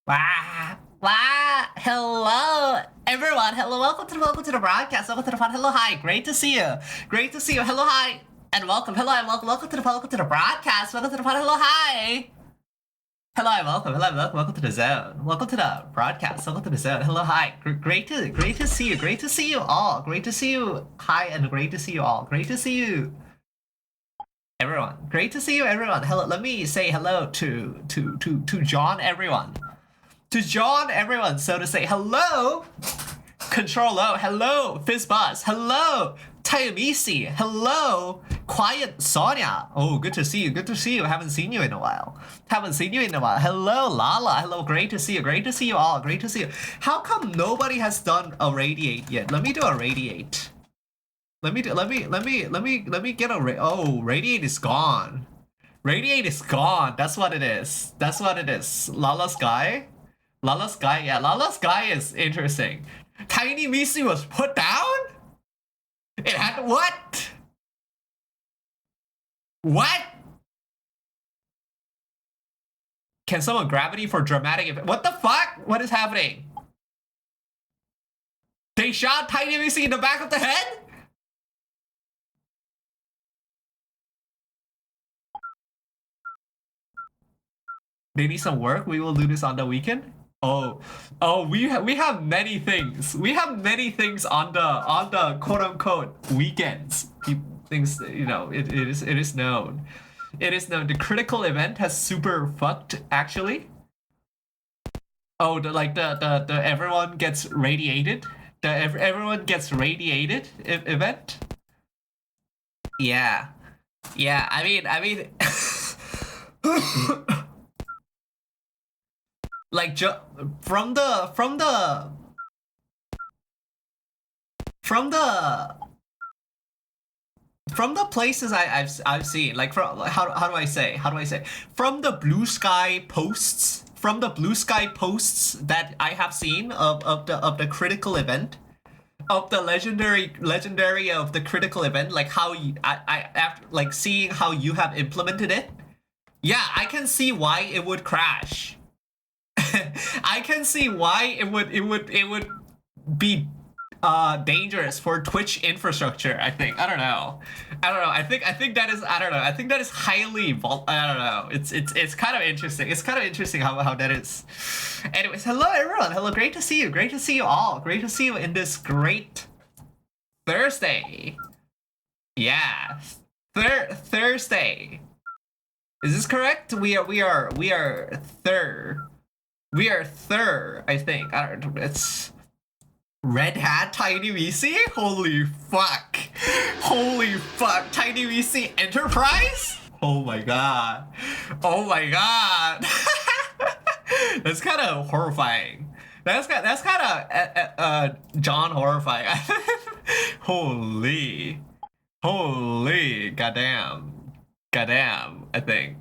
Hello, everyone. Hello, welcome to the broadcast. Welcome to the fun. Hello, hi. Great to see you. Great to see you. Hello, hi, and welcome. Hello, and welcome to the broadcast. Welcome to the fun. Hello, hi. Hello, and welcome. Hello, and welcome. Welcome to the zone. Welcome to the broadcast. Welcome to the zone. Hello, hi. Great to see you. Great to see you all. Great to see you. Hi, and great to see you all. Great to see you. Everyone, great to see you, everyone. Hello, let me say hello to John, everyone. To John, everyone. So to say hello, Control O, hello, Fizzbuzz, hello, Tayamisi, hello, Quiet Sonia. Oh, good to see you. Good to see you. Haven't seen you in a while. Hello, Lala. Hello, great to see you. Great to see you all. Great to see you. How come nobody has done a radiate yet? Let me do a radiate. Let me get a radiate is gone. Radiate is gone. That's what it is. That's what it is. Lala Sky. Lala Sky. Yeah, Lala Sky is interesting. Tiny Misi was put down? It had what? What? Can someone gravity for dramatic effect? What the fuck? What is happening? They shot Tiny Misi in the back of the head? They need some work. We will do this on the weekend. We have many things. We have many things on the quote unquote weekends. Things it is known. It is known. The critical event has super fucked actually. Oh, the everyone gets radiated. The everyone gets radiated event. Yeah, yeah. I mean. Like from the places I've seen, like from how do I say from the blue sky posts that I have seen of the critical event, of the legendary of the critical event, like how I after like seeing how you have implemented it. Yeah, I can see why it would crash. I can see why it would be dangerous for Twitch infrastructure. I think. I don't know. I think that is. I don't know. I think that is highly. I don't know. It's kind of interesting. It's kind of interesting how that is. Anyways, hello everyone. Hello, great to see you. Great to see you all. Great to see you in this great Thursday. Yeah, Thursday. Is this correct? We are third. We are third, I think. I don't know. It's Red Hat Tiny VC? Holy fuck. Holy fuck. Tiny VC Enterprise? Oh my god. Oh my god. That's kind of horrifying. That's kind of John horrifying. Holy. Holy. Goddamn, I think.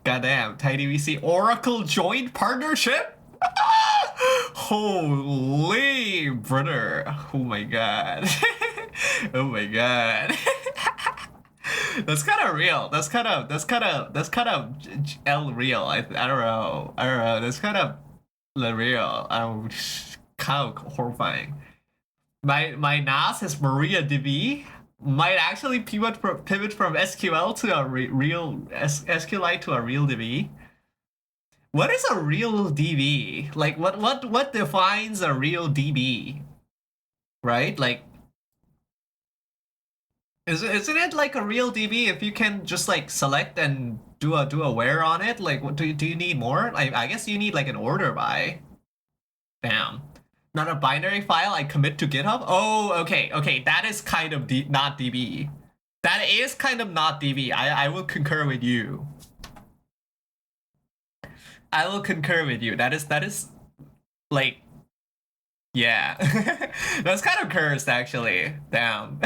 Goddamn. Tiny VC Oracle joint partnership? Holy brother. Oh my god. Oh my god. That's kind of real. That's kind of L real. I don't know. That's kind of real. I'm kind of horrifying. My NAS is MariaDB. Might actually pivot from SQL to a real SQLite to a real DB. What is a real DB? Like what defines a real DB? Right? Like isn't it like a real DB if you can just like select and do a where on it? Like what do you need more? I guess you need like an order by. Damn. Not a binary file I commit to GitHub? Oh, okay. That is kind of not DB. That is kind of not DB. I will concur with you. I will concur with you. That is like, yeah. That's kind of cursed actually. Damn.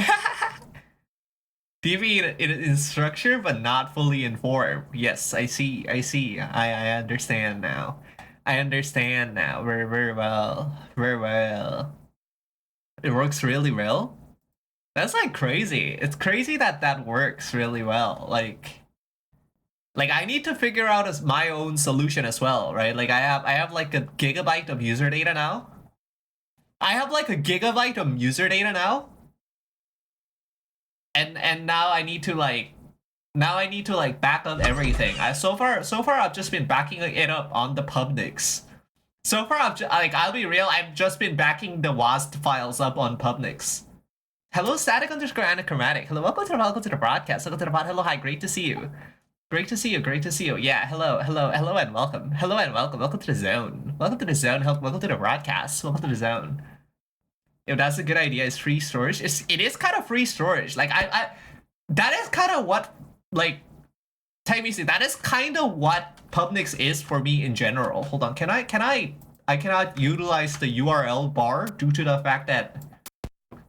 DB in structure but not fully informed. Yes, I see. I understand now. I understand now very well. Very well. It works really well. That's like crazy. It's crazy that that works really well. Like Like I need to figure out as my own solution as well, right? Like I have like a gigabyte of user data now. I have like a gigabyte of user data now. And now I need to like back up everything. So far I've just been backing it up on the Pubnix. So far I'll be real, I've just been backing the WASD files up on Pubnix. Hello, static underscore anachromatic. Hello, welcome to the broadcast. Welcome to the pod. Hello, hi, great to see you. Great to see you, great to see you. Yeah, hello, and welcome. Hello and welcome. Welcome to the zone. Welcome to the zone. Welcome to the broadcast. Welcome to the zone. If that's a good idea, it's free storage. It is kind of free storage. Like I that is kind of what like that is kind of what Pubnix is for me in general. Hold on, I cannot utilize the URL bar due to the fact that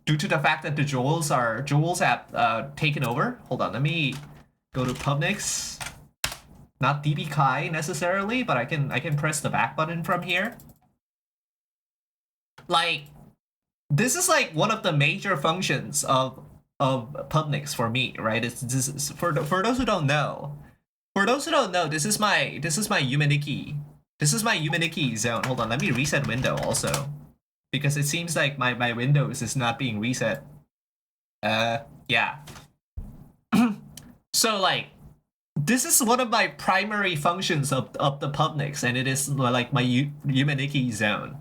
the Joels have taken over. Hold on, let me go to Pubnix. Not DB Kai necessarily, but I can press the back button from here. Like, this is like one of the major functions of Pubnix for me, right? This for those who don't know. For those who don't know, this is my Yumeniki. This is my Yumeniki zone. Hold on, let me reset window also, because it seems like my Windows is not being reset. Yeah. So like, this is one of my primary functions of the Pubnix, and it is like my Yumeniki zone.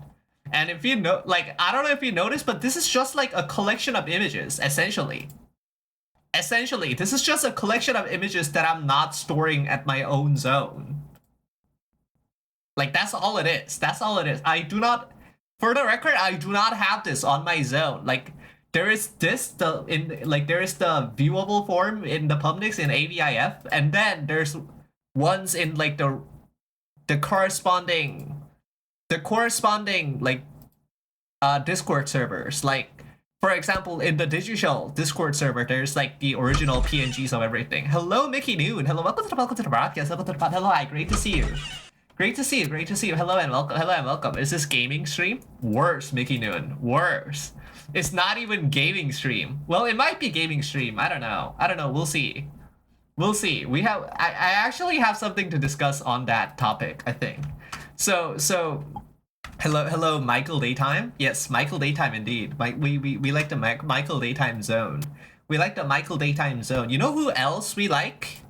And if you know, like, I don't know if you noticed, but this is just like a collection of images, essentially. Essentially, this is just a collection of images that I'm not storing at my own zone. Like, that's all it is. That's all it is. I do not, for the record, I do not have this on my zone. Like, there is this, there is the viewable form in the Pubnix in AVIF, and then there's ones in like the corresponding like Discord servers. Like, for example, in the Digishell Discord server, there's like the original PNGs of everything. Hello, Mickey Noon. Hello, welcome to the broadcast. Welcome to the pod. Hello, hi, great to see you. Great to see you. Great to see you. Hello and welcome. Hello and welcome. Is this gaming stream? Worse, Mickey Noon. Worse. It's not even gaming stream. Well, it might be gaming stream. I don't know. We'll see. We'll see. I actually have something to discuss on that topic, I think. So hello, Michael Daytime. Yes, Michael Daytime indeed. We like the Michael Daytime zone. We like the Michael Daytime zone. You know who else we like?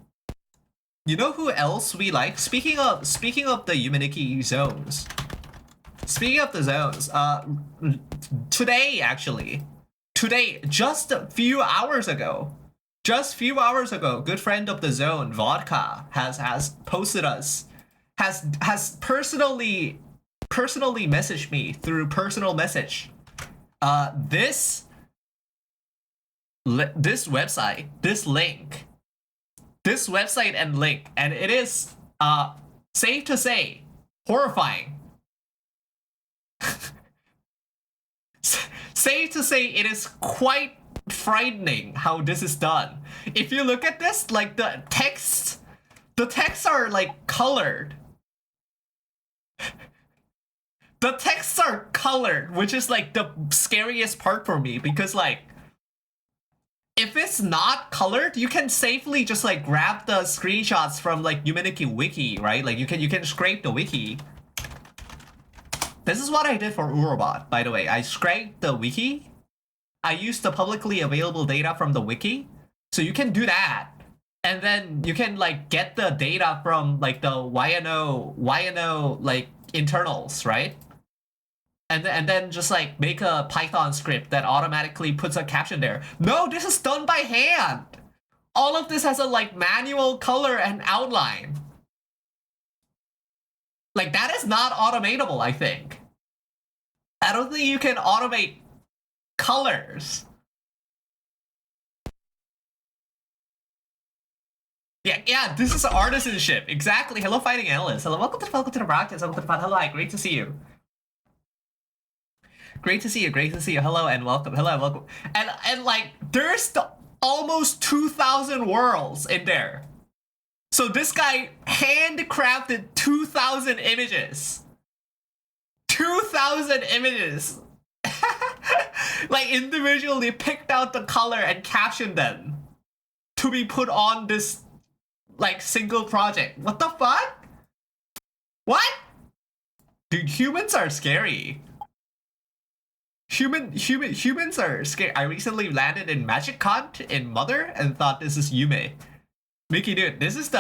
You know who else we like? Speaking of the Yumeniki zones. Speaking of the zones, today, just a few hours ago, good friend of the zone, Vodka, has posted us, has personally messaged me through personal message. This website, this website and link, and it is safe to say horrifying. Safe to say it is quite frightening how this is done. If you look at this, like the texts are like colored. The texts are colored, which is like the scariest part for me, because like, if it's not colored, you can safely just like grab the screenshots from like Yumeniki wiki, right? Like you can scrape the wiki. This is what I did for Urobot, by the way. I scraped the wiki. I used the publicly available data from the wiki. So you can do that. And then you can like get the data from like the YNO like internals, right? And then just like make a Python script that automatically puts a caption there. No, this is done by hand. All of this has a like manual color and outline. Like, that is not automatable, I think. I don't think you can automate colors. Yeah, this is artisanship. Exactly. Hello, Fighting Analyst. Hello, welcome to the broadcast. Welcome to the pod. Hello, hi, great to see you. Great to see you. Hello and welcome. Hello and welcome. And like, there's almost 2,000 worlds in there. So this guy handcrafted 2,000 images. 2,000 images. Like, individually picked out the color and captioned them to be put on this like single project. What the fuck? What? Dude, humans are scary. Humans are scary. I recently landed in Magic Con in Mother and thought this is Yume. Mickey, dude, this is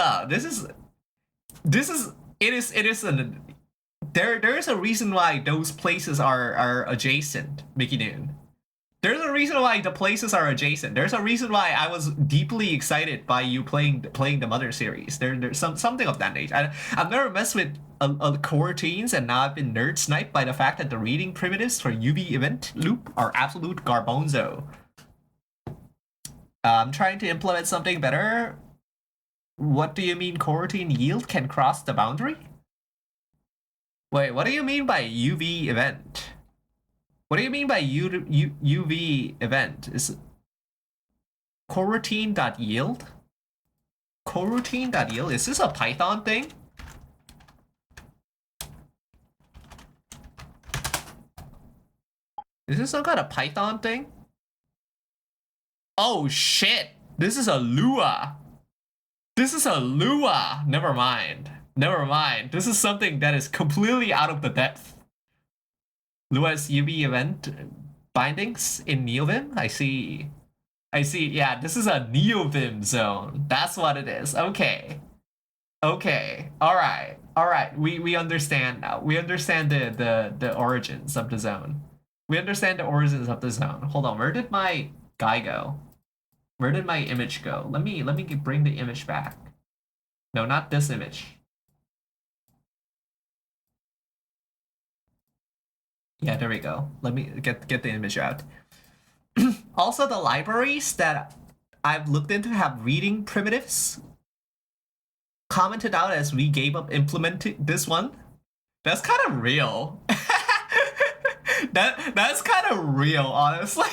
there's a reason why those places are adjacent, Mickey dude. There's a reason why the places are adjacent. There's a reason why I was deeply excited by you playing the Mother series. There's something of that nature. I've never messed with coroutines, and now I've been nerd sniped by the fact that the reading primitives for UV event loop are absolute garbonzo. I'm trying to implement something better. What do you mean coroutine yield can cross the boundary? Wait, what do you mean by UV event? What do you mean by UV event? Is coroutine.yield? Coroutine.yield? Is this a Python thing? Is this some kind of Python thing? Oh shit! This is a Lua! This is a Lua! Never mind. Never mind. This is something that is completely out of the depth. Lua's UV event bindings in NeoVim? I see. Yeah, this is a NeoVim zone. That's what it is. Okay. Okay. Alright. We understand now. We understand the origins of the zone. We understand the origins of the zone. Hold on, where did my guy go? Where did my image go? Let me bring the image back. No, not this image. Yeah, there we go. Let me get the image out. Also, the libraries that I've looked into have reading primitives commented out as we gave up implementing this one. That's kind of real. That's kind of real, honestly.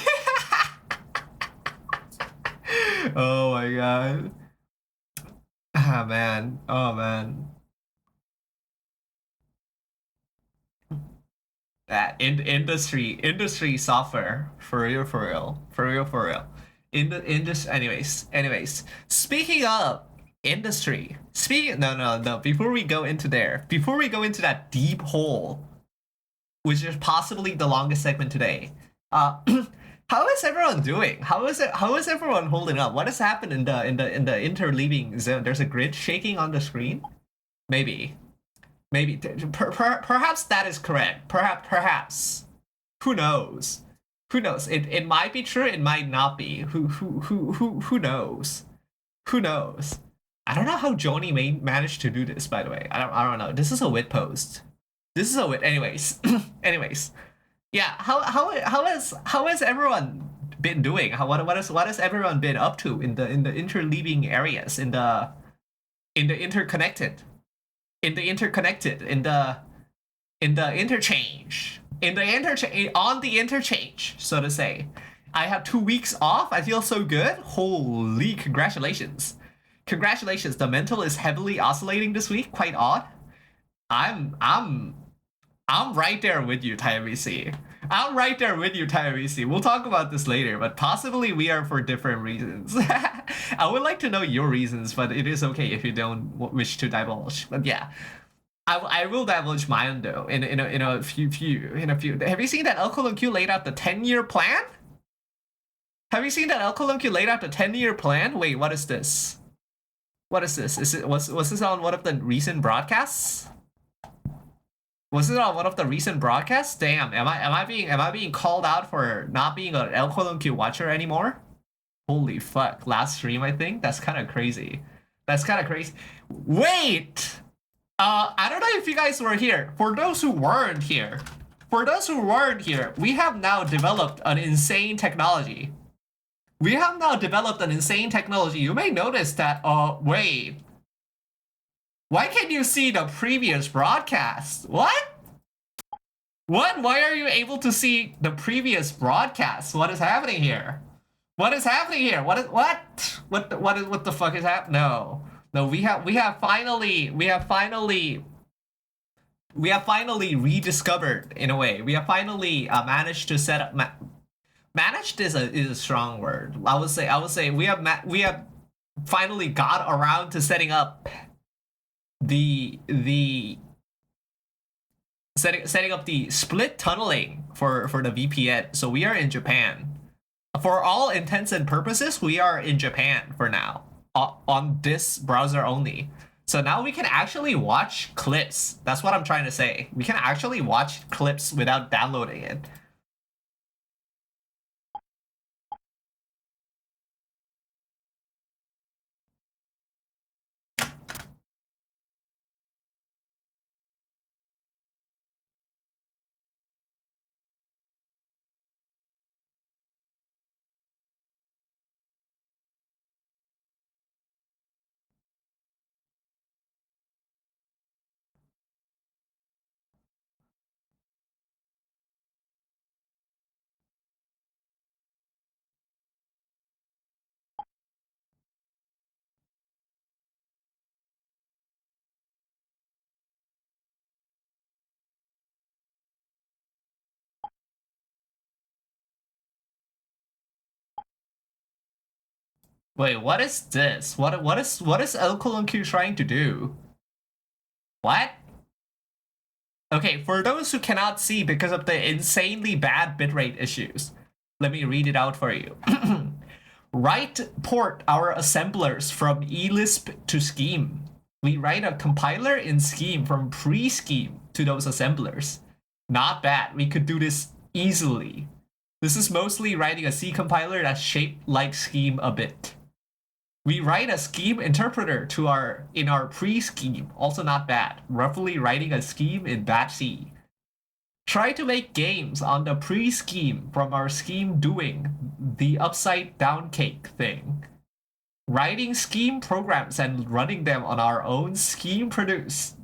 Oh my god. Ah man. Oh man. Industry software for real. In the industry, anyways. Speaking of industry, no. Before we go into that deep hole, which is possibly the longest segment today, how is everyone doing? How is everyone holding up? What has happened in the interleaving zone? There's a grid shaking on the screen, maybe. Perhaps that is correct. Perhaps. Who knows? It might be true. It might not be. Who knows? I don't know how Joni managed to do this. By the way, I don't know. This is a wit post. Anyways. Yeah. How has everyone been doing? What has everyone been up to in the interleaving areas in the interconnected? In the interchange, on the interchange, so to say. I have 2 weeks off. I feel so good. Holy, congratulations. The mental is heavily oscillating this week. Quite odd. I'm right there with you, TyVC. We'll talk about this later, but possibly we are for different reasons. I would like to know your reasons, but it is okay if you don't wish to divulge. But yeah, I will divulge mine though in a few. Have you seen that LQLQ laid out the 10-year plan? Was this? Was this on one of the recent broadcasts? Damn, am I being called out for not being an LQLQ watcher anymore? Holy fuck! Last stream, I think. That's kind of crazy. Wait, I don't know if you guys were here. For those who weren't here, we have now developed an insane technology. You may notice that. Wait. Why can't you see the previous broadcast? What? Why are you able to see the previous broadcast? What is happening here? What the fuck is happening? No, we have finally rediscovered, in a way. We have finally managed to set up. Managed is a strong word. I would say we have finally got around to setting up the setting up the split tunneling for the VPN. So we are in Japan. For all intents and purposes, we are in Japan for now on this browser only. So now we can actually watch clips. That's what I'm trying to say. We can actually watch clips without downloading it. Wait, what is this? What is El Coluncu trying to do? What? Okay, for those who cannot see because of the insanely bad bitrate issues, let me read it out for you. Write port our assemblers from eLisp to Scheme. We write a compiler in Scheme from pre-Scheme to those assemblers. Not bad. We could do this easily. This is mostly writing a C compiler that's shaped like Scheme a bit. We write a scheme interpreter in our pre-scheme, also not bad. Roughly writing a scheme in batch C. Try to make games on the pre-scheme from our scheme doing the upside down cake thing. Writing scheme programs and running them on our own scheme produce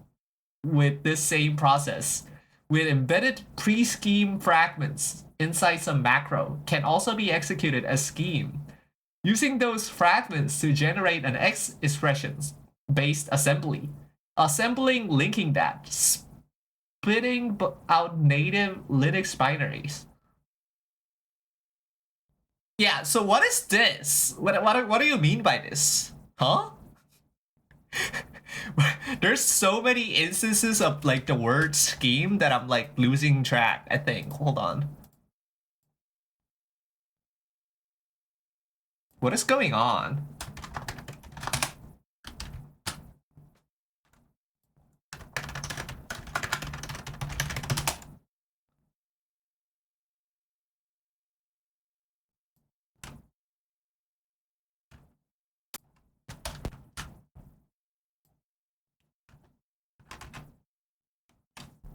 with this same process. With embedded pre-scheme fragments inside some macro can also be executed as scheme. Using those fragments to generate an X expressions based assembly. Assembling linking that. Spitting out native Linux binaries. Yeah, so what is this? What do you mean by this? Huh? There's so many instances of like the word scheme that I'm like losing track, I think. Hold on. What is going on?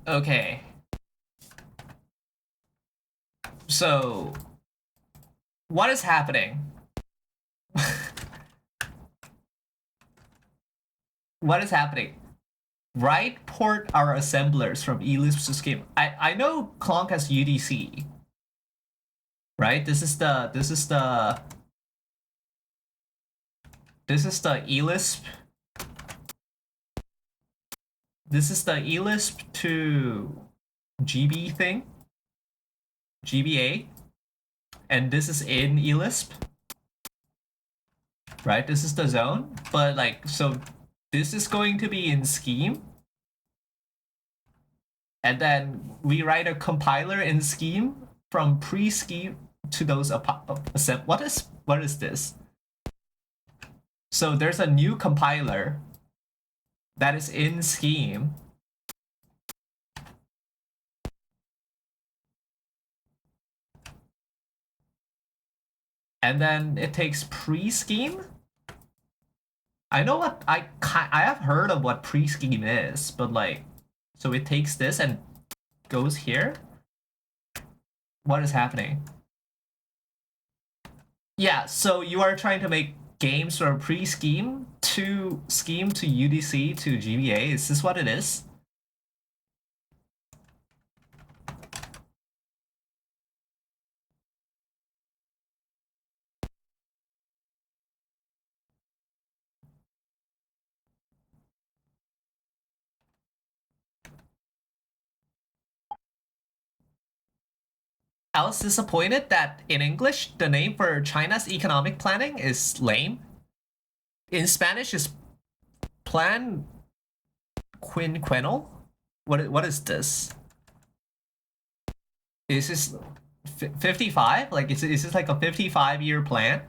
Okay. So, what is happening? What is happening? Write port our assemblers from eLisp to Scheme. I know Clonk has UDC, right? This is the eLisp. This is the eLisp to GB thing, GBA, and this is in eLisp, right? This is the zone, but like, so this is going to be in Scheme, and then we write a compiler in Scheme from pre-Scheme to those what is this? So there's a new compiler that is in Scheme. And then it takes pre-scheme. I know what I have heard of what pre-scheme is, but like, so it takes this and goes here. What is happening? Yeah, so you are trying to make games from pre-scheme to scheme to UDC to GBA. Is this what it is? I was disappointed that in English, the name for China's economic planning is lame. In Spanish is plan quinquenal. What is this? Is this 55? Like is this like a 55-year plan?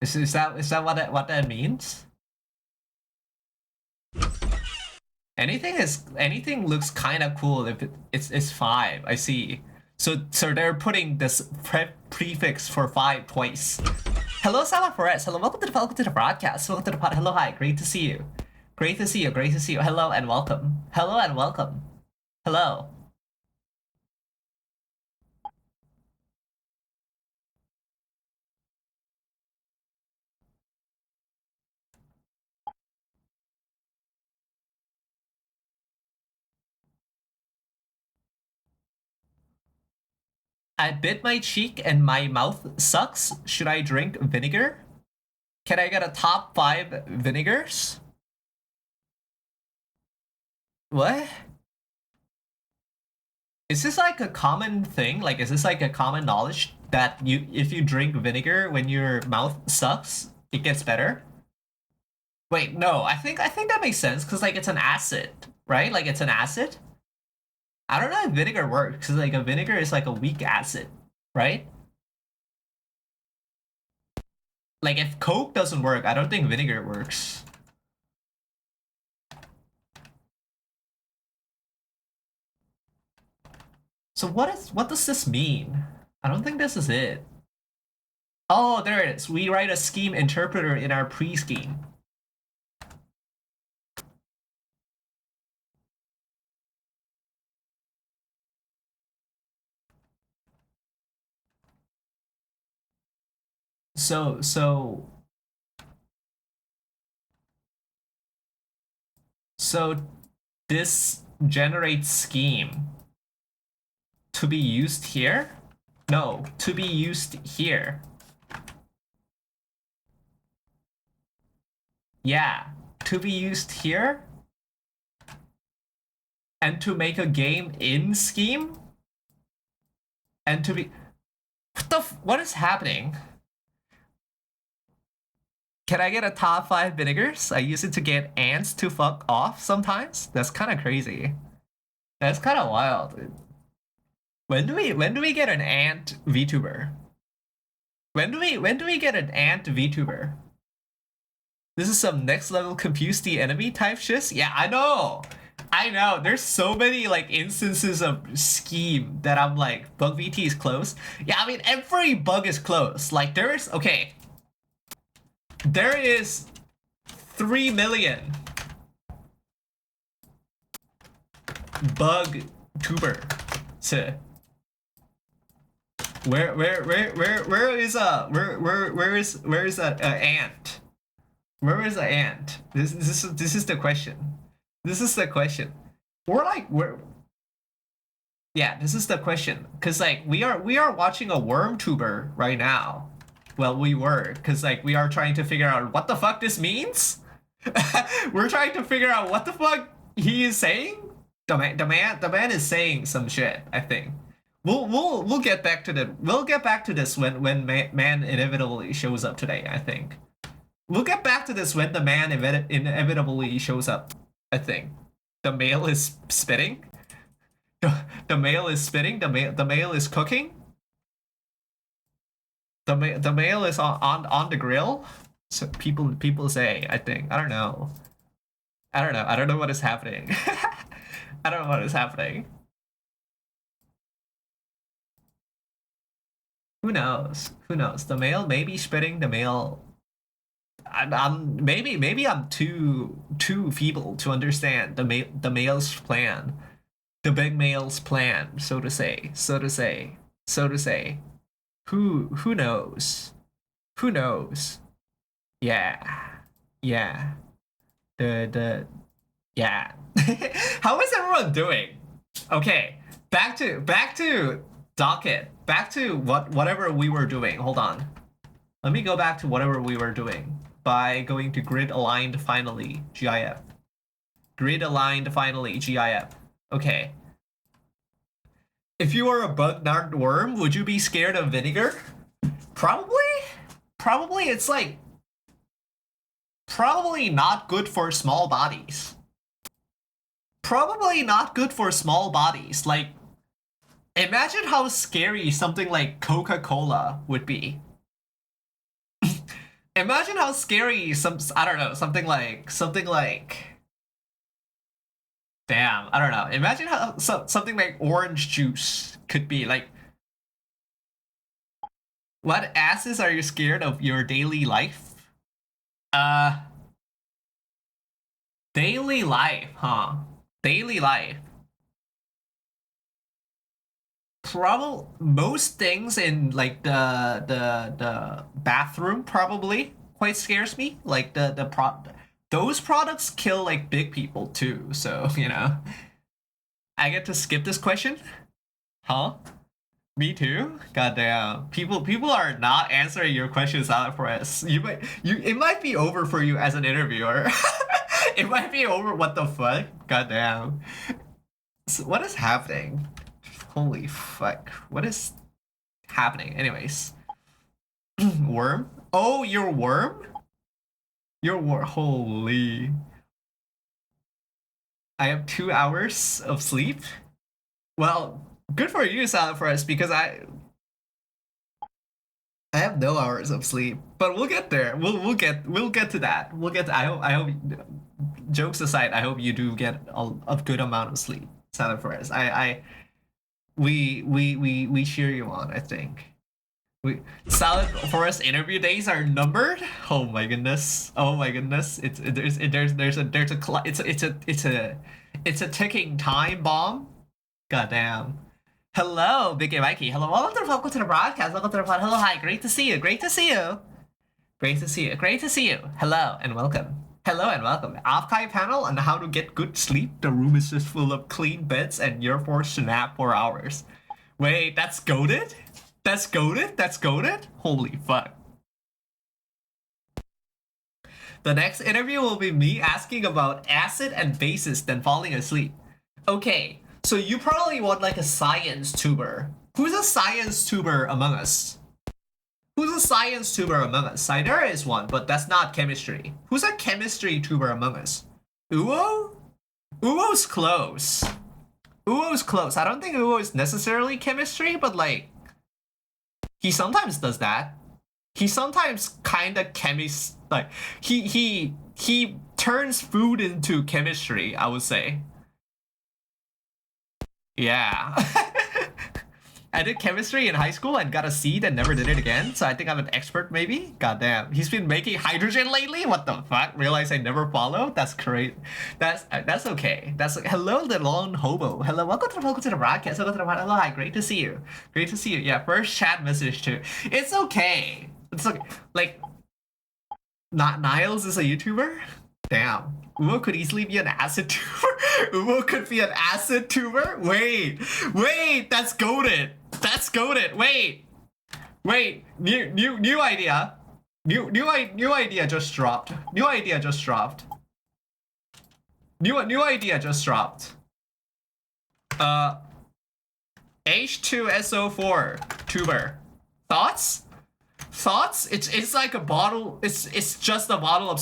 Is that what that means? Anything looks kind of cool if it's 5. I see. So they're putting this prefix for 5 twice. Hello, Sala Forest. Hello, welcome to the broadcast. Welcome to the pod. Hello, hi. Great to see you. Great to see you. Great to see you. Hello and welcome. Hello and welcome. Hello. I bit my cheek and my mouth sucks. Should I drink vinegar? Can I get a top 5 vinegars? What? Is this like a common thing? Like, is this like a common knowledge that if you drink vinegar when your mouth sucks, it gets better? Wait, no, I think that makes sense because like it's an acid, right? Like it's an acid. I don't know if vinegar works because like a vinegar is like a weak acid, right? Like if Coke doesn't work, I don't think vinegar works. So what does this mean? I don't think this is it. Oh, there it is. We write a scheme interpreter in our pre-scheme. So this generates scheme to be used here? No, to be used here. Yeah, to be used here? And to make a game in scheme? And to be... What is happening? Can I get a top 5 vinegars? I use it to get ants to fuck off sometimes. That's kind of crazy. That's kind of wild. When do we get an ant VTuber? When do we get an ant VTuber? This is some next level confuse the enemy type shit. Yeah, I know. I know. There's so many like instances of scheme that I'm like bug VT is close. Yeah, I mean every bug is close. Like there is okay. There is 3 million bug tuber. So where is that ant? Where is the ant? This is the question. This is the question. We're like yeah, this is the question. Cause like we are watching a worm tuber right now. Well, we were, because like we are trying to figure out what the fuck this means. We're trying to figure out what the fuck he is saying. The man is saying some shit. I think we'll get back to this when man inevitably shows up today. I think we'll get back to this when the man inevitably shows up. I think the male is spitting. The male is spitting. The male is cooking. The male is on the grill. So people say, I think. I don't know. I don't know what is happening. I don't know what is happening. Who knows? Who knows? The male may be spitting. The male. Maybe I'm too feeble to understand the male's plan, the big male's plan, so to say. Who knows? Who knows? Yeah. Yeah. The yeah. How is everyone doing? Okay. Back to docket. Back to whatever we were doing. Hold on. Let me go back to whatever we were doing by going to grid aligned finally GIF. Grid aligned finally GIF. Okay. If you were a bug-narked worm, would you be scared of vinegar? Probably. Probably it's like Probably not good for small bodies. Probably not good for small bodies. Like, imagine how scary something like Coca-Cola would be. Imagine how scary I don't know, something like damn, I don't know. Imagine how something like orange juice could be. Like, what asses are you scared of your daily life? Uh, daily life, huh? Daily life. Probably most things in like the bathroom probably quite scares me. Like those products kill like big people too. So I get to skip this question, huh? Me too. Goddamn. People are not answering your questions out for us. It might be over for you as an interviewer. It might be over. What the fuck? Goddamn. So what is happening? Holy fuck. What is happening? Anyways. Worm? Oh, you're worm? You're worm. Holy. I have 2 hours of sleep. Well, good for you, Silent Forest, because I have no hours of sleep, but we'll get there. We'll get to that. I hope. Jokes aside, I hope you do get a good amount of sleep, Silent Forest. We cheer you on. I think. Silent Forest interview days are numbered. Oh my goodness. Oh my goodness. It's a ticking time bomb. Goddamn. Hello, Big Game Mikey. Hello, welcome to the broadcast. Welcome to the pod. Hello, hi. Great to see you. Great to see you. Great to see you. Great to see you. Hello and welcome. Hello and welcome. Archive panel on how to get good sleep. The room is just full of clean beds and you're forced to nap for hours. Wait, that's goated? That's goated? That's goated? Holy fuck. The next interview will be me asking about acid and bases, then falling asleep. Okay, so you probably want like a science tuber. Who's a science tuber among us? Who's a science tuber among us? There is one, but that's not chemistry. Who's a chemistry tuber among us? Uwo? Uwo's close. Uwo's close. I don't think Uwo is necessarily chemistry, but like, he sometimes does that. He sometimes kind of like he turns food into chemistry, I would say. Yeah. I did chemistry in high school and got a C and never did it again, so I think I'm an expert maybe. Goddamn. He's been making hydrogen lately? What the fuck? Realize I never followed? That's great. That's okay. Hello, the lone hobo. Hello, welcome to the broadcast. Welcome to the broadcast. Hello, hi, great to see you. Great to see you. Yeah, first chat message too. It's okay. It's okay. Like, not Niles is a YouTuber? Damn. Uwo could easily be an acid tuber. Uwo could be an acid tuber? Wait, that's goated. That's goated. Wait, new idea. New idea just dropped. New idea just dropped. New idea just dropped. H2SO4 tuber. Thoughts? It's like a bottle. It's just a bottle of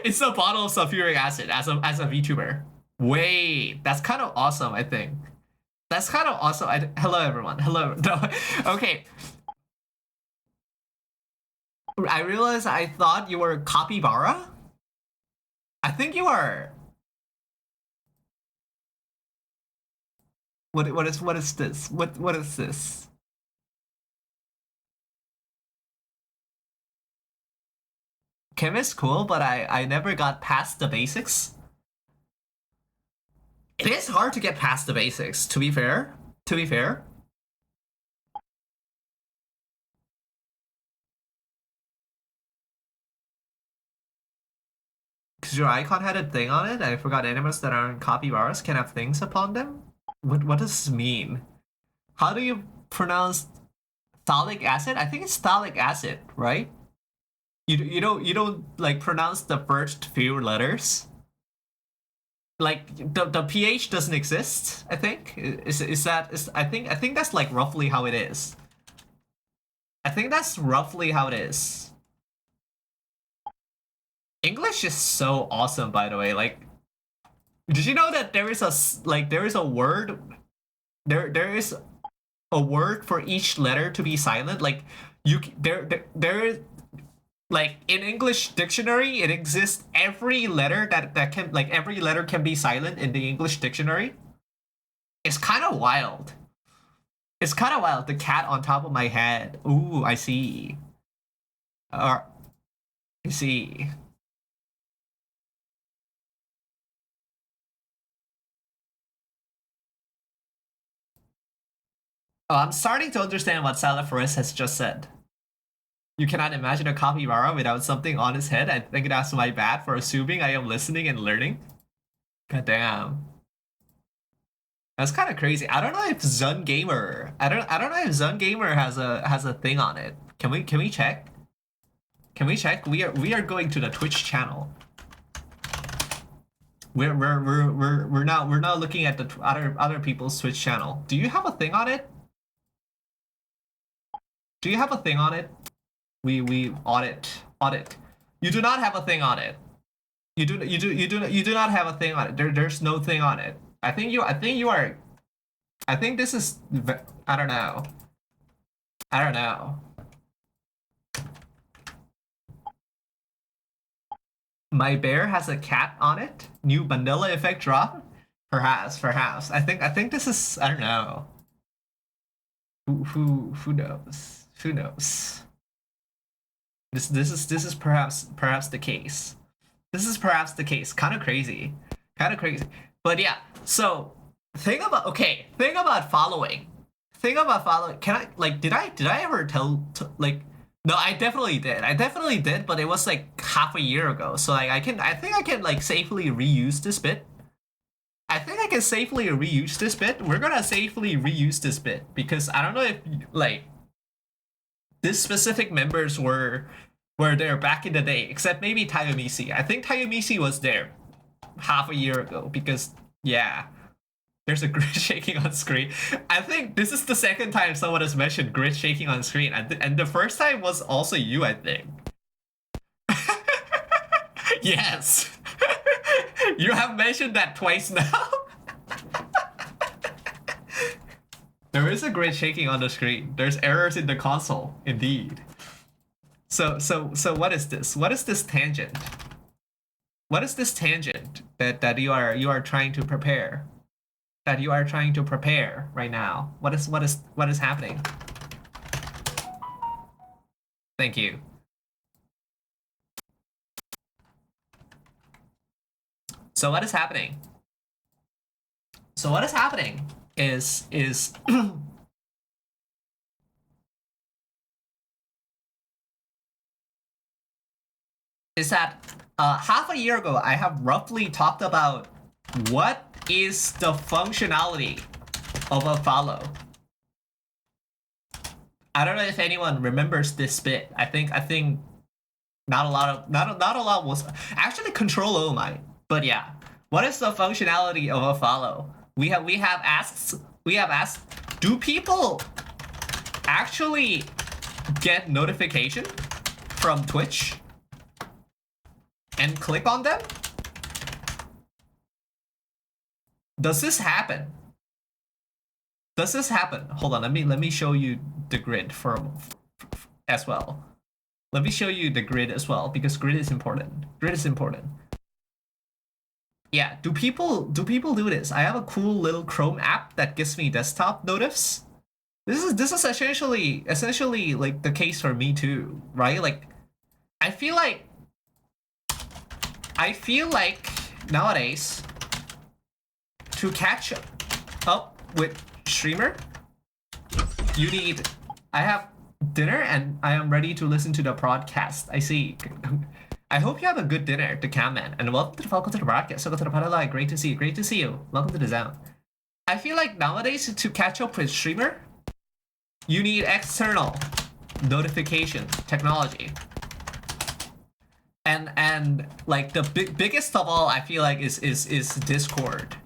it's a bottle of sulfuric acid as a VTuber. Wait, that's kind of awesome. I think that's kind of awesome. Hello everyone. Hello. No. Okay. I realized I thought you were capybara. I think you are. What is this? What is this? Chemist cool, but I never got past the basics. It is hard to get past the basics, to be fair. To be fair. Because your icon had a thing on it, I forgot animals that aren't capybaras can have things upon them? What does this mean? How do you pronounce phthalic acid? I think it's phthalic acid, right? You don't like pronounce the first few letters. Like the ph doesn't exist. I think I think that's like roughly how it is. I think that's roughly how it is. English is so awesome, by the way. Like, did you know that there is a word there is a word for each letter to be silent? Like there is like in English dictionary, it exists every letter that can like every letter can be silent in the English dictionary. It's kind of wild. It's kind of wild. The cat on top of my head. Ooh, I see. Uh, I see. Oh, I'm starting to understand what Salafores has just said. You cannot imagine a capybara without something on his head. I think that's my bad for assuming I am listening and learning. God damn. That's kind of crazy. I don't know if Zun Gamer. I don't know if Zun Gamer has a thing on it. Can we check? Can we check? We are going to the Twitch channel. We're now looking at the other people's Twitch channel. Do you have a thing on it? Do you have a thing on it? We audit. You do not have a thing on it. You do not have a thing on it. There's no thing on it. I think you are. I think this is. I don't know. I don't know. My bear has a cat on it. New vanilla effect drop. Perhaps. I think this is. I don't know. Who knows? Who knows? This is perhaps the case. This is perhaps the case. Kind of crazy. Kind of crazy. But yeah. So thing about following. Can I like did I ever tell like no, I definitely did. I definitely did, but it was like half a year ago. So like I think I can like safely reuse this bit. I think I can safely reuse this bit. We're gonna safely reuse this bit because I don't know if like this specific members were there back in the day, except maybe Tayomisi. I think Tayomisi was there half a year ago because yeah, there's a grid shaking on screen. I think this is the second time someone has mentioned grid shaking on screen, and the first time was also you, I think. Yes. You have mentioned that twice now. There is a grid shaking on the screen. There's errors in the console, indeed. So what is this? What is this tangent? What is this tangent that you are trying to prepare? That you are trying to prepare right now? What is happening? Thank you. So what is happening? So what is happening is is that half a year ago I have roughly talked about what is the functionality of a follow. I don't know if anyone remembers this bit. I think not a lot was actually Control O might. But yeah, what is the functionality of a follow? We have asked, do people actually get notification from Twitch and click on them? Does this happen? Does this happen? Hold on, let me show you the grid for as well. Let me show you the grid as well because grid is important. Grid is important. Yeah, do people do this? I have a cool little Chrome app that gives me desktop notifs. This is essentially like the case for me too, right? Like I feel like nowadays to catch up with streamer, you need I have dinner and I am ready to listen to the podcast. I see. I hope you have a good dinner, the cam man, and welcome to the Welcome to the broadcast. Welcome to the Padala. Great to see you. Great to see you. Welcome to the zone. I feel like nowadays to catch up with streamer, you need external notification technology. And like the biggest of all, I feel like is Discord.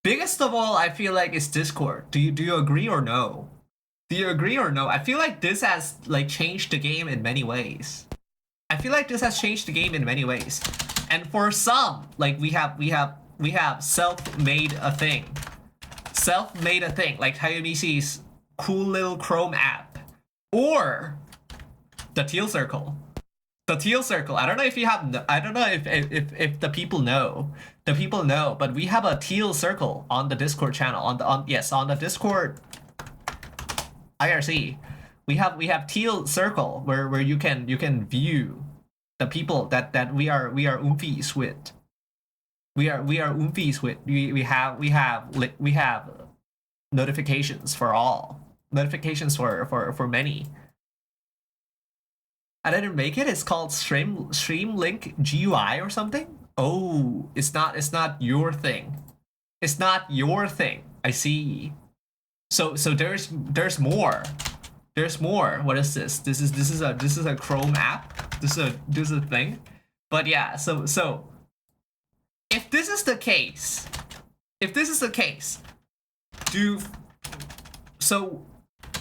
Biggest of all, I feel like is Discord. Do you agree or no? Do you agree or no? I feel like this has like changed the game in many ways. I feel like this has changed the game in many ways. And for some, like we have self-made a thing. Self-made a thing, like Hayamishi's cool little Chrome app. Or the Teal Circle. The Teal Circle. I don't know if you have. I don't know if the people know. The people know, but we have a Teal Circle on the Discord channel. On the Discord IRC. We have Teal Circle where you can view the people that we are oomfies with. We are oomfies with. We have notifications for all. Notifications for many. I didn't make it. It's called Streamlink GUI or something. Oh, it's not your thing. It's not your thing. I see. So there's more. There's more. What is this? This is a Chrome app. This is a thing. But yeah. So if this is the case,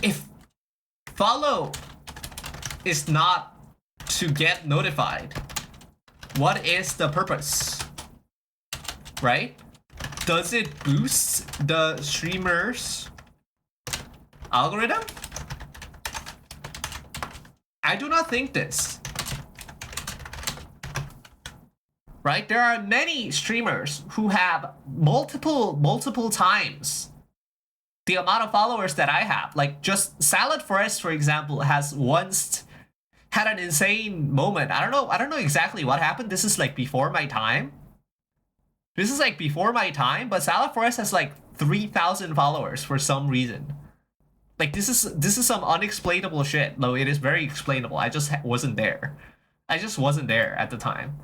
if follow is not to get notified, what is the purpose? Right? Does it boost the streamer's algorithm? I do not think this. Right? There are many streamers who have multiple times the amount of followers that I have. Like just Salad Forest, for example, has once had an insane moment. I don't know exactly what happened. This is like before my time. But Salad Forest has like 3,000 followers for some reason. Like this is some unexplainable shit. Though it is very explainable. I just wasn't there. I just wasn't there at the time.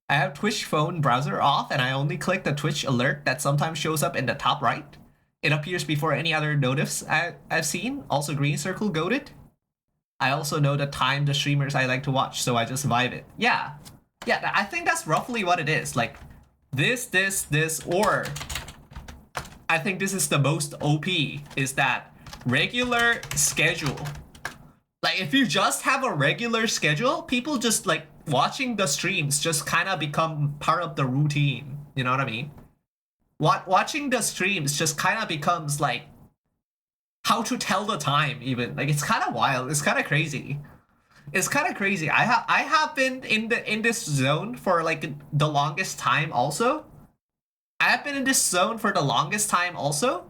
I have Twitch phone browser off and I only click the Twitch alert that sometimes shows up in the top right. It appears before any other notifs I've seen. Also green circle goated. I also know the time the streamers I like to watch, so I just vibe it. Yeah, I think that's roughly what it is. Like this, or I think this is the most OP, is that regular schedule. Like if you just have a regular schedule, people just like watching the streams just kind of become part of the routine. You know what I mean? Watching the streams just kind of becomes like how to tell the time even. Like it's kind of wild. It's kind of crazy. I have been in this zone for like the longest time also. I have been in this zone for the longest time also,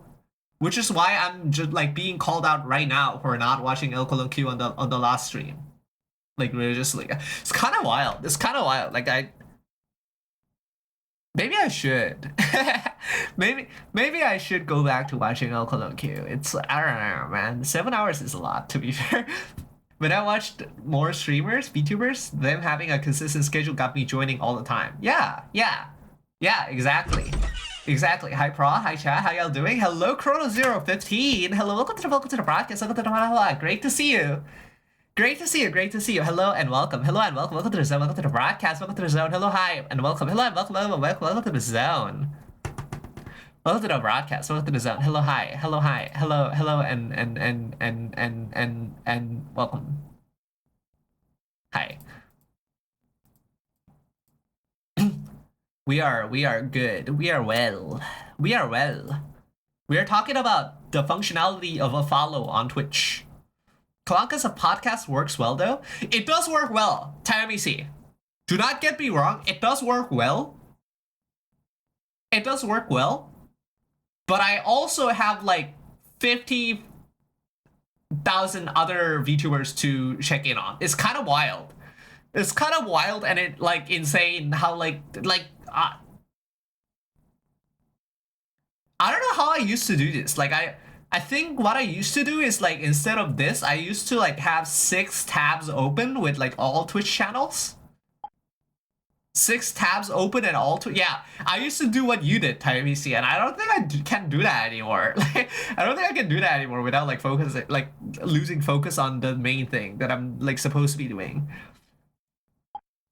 which is why I'm just like being called out right now for not watching El Colon Q on the last stream. Like religiously. It's kind of wild. Like maybe I should. maybe I should go back to watching El Colon Q. It's, I don't know, man. 7 hours is a lot, to be fair. When I watched more streamers, VTubers, them having a consistent schedule got me joining all the time. Yeah, exactly. Hi Pro, hi chat, how y'all doing? Hello Chrono015. Hello, welcome to the broadcast. Welcome to the great to see you. Great to see you. Hello and welcome. Welcome to the zone. Welcome to the broadcast. Welcome to the zone. Hello, hi, and welcome. Hello and welcome to the zone. Welcome to the broadcast. Welcome to the zone. Hello, hi. Hello, and welcome. Hi. We are good. We are well. We are talking about the functionality of a follow on Twitch. Kalanka's podcast works well though. It does work well. Tayamisi. Do not get me wrong. It does work well. But I also have like 50,000 other VTubers to check in on. It's kind of wild. And it like insane how like I don't know how I used to do this. Like I think what I used to do is like instead of this, I used to like have 6 tabs open with like all Twitch channels. 6 tabs open and all yeah, I used to do what you did, Tyrese, and I don't think I can do that anymore. Like I don't think I can do that anymore without like losing focus on the main thing that I'm like supposed to be doing.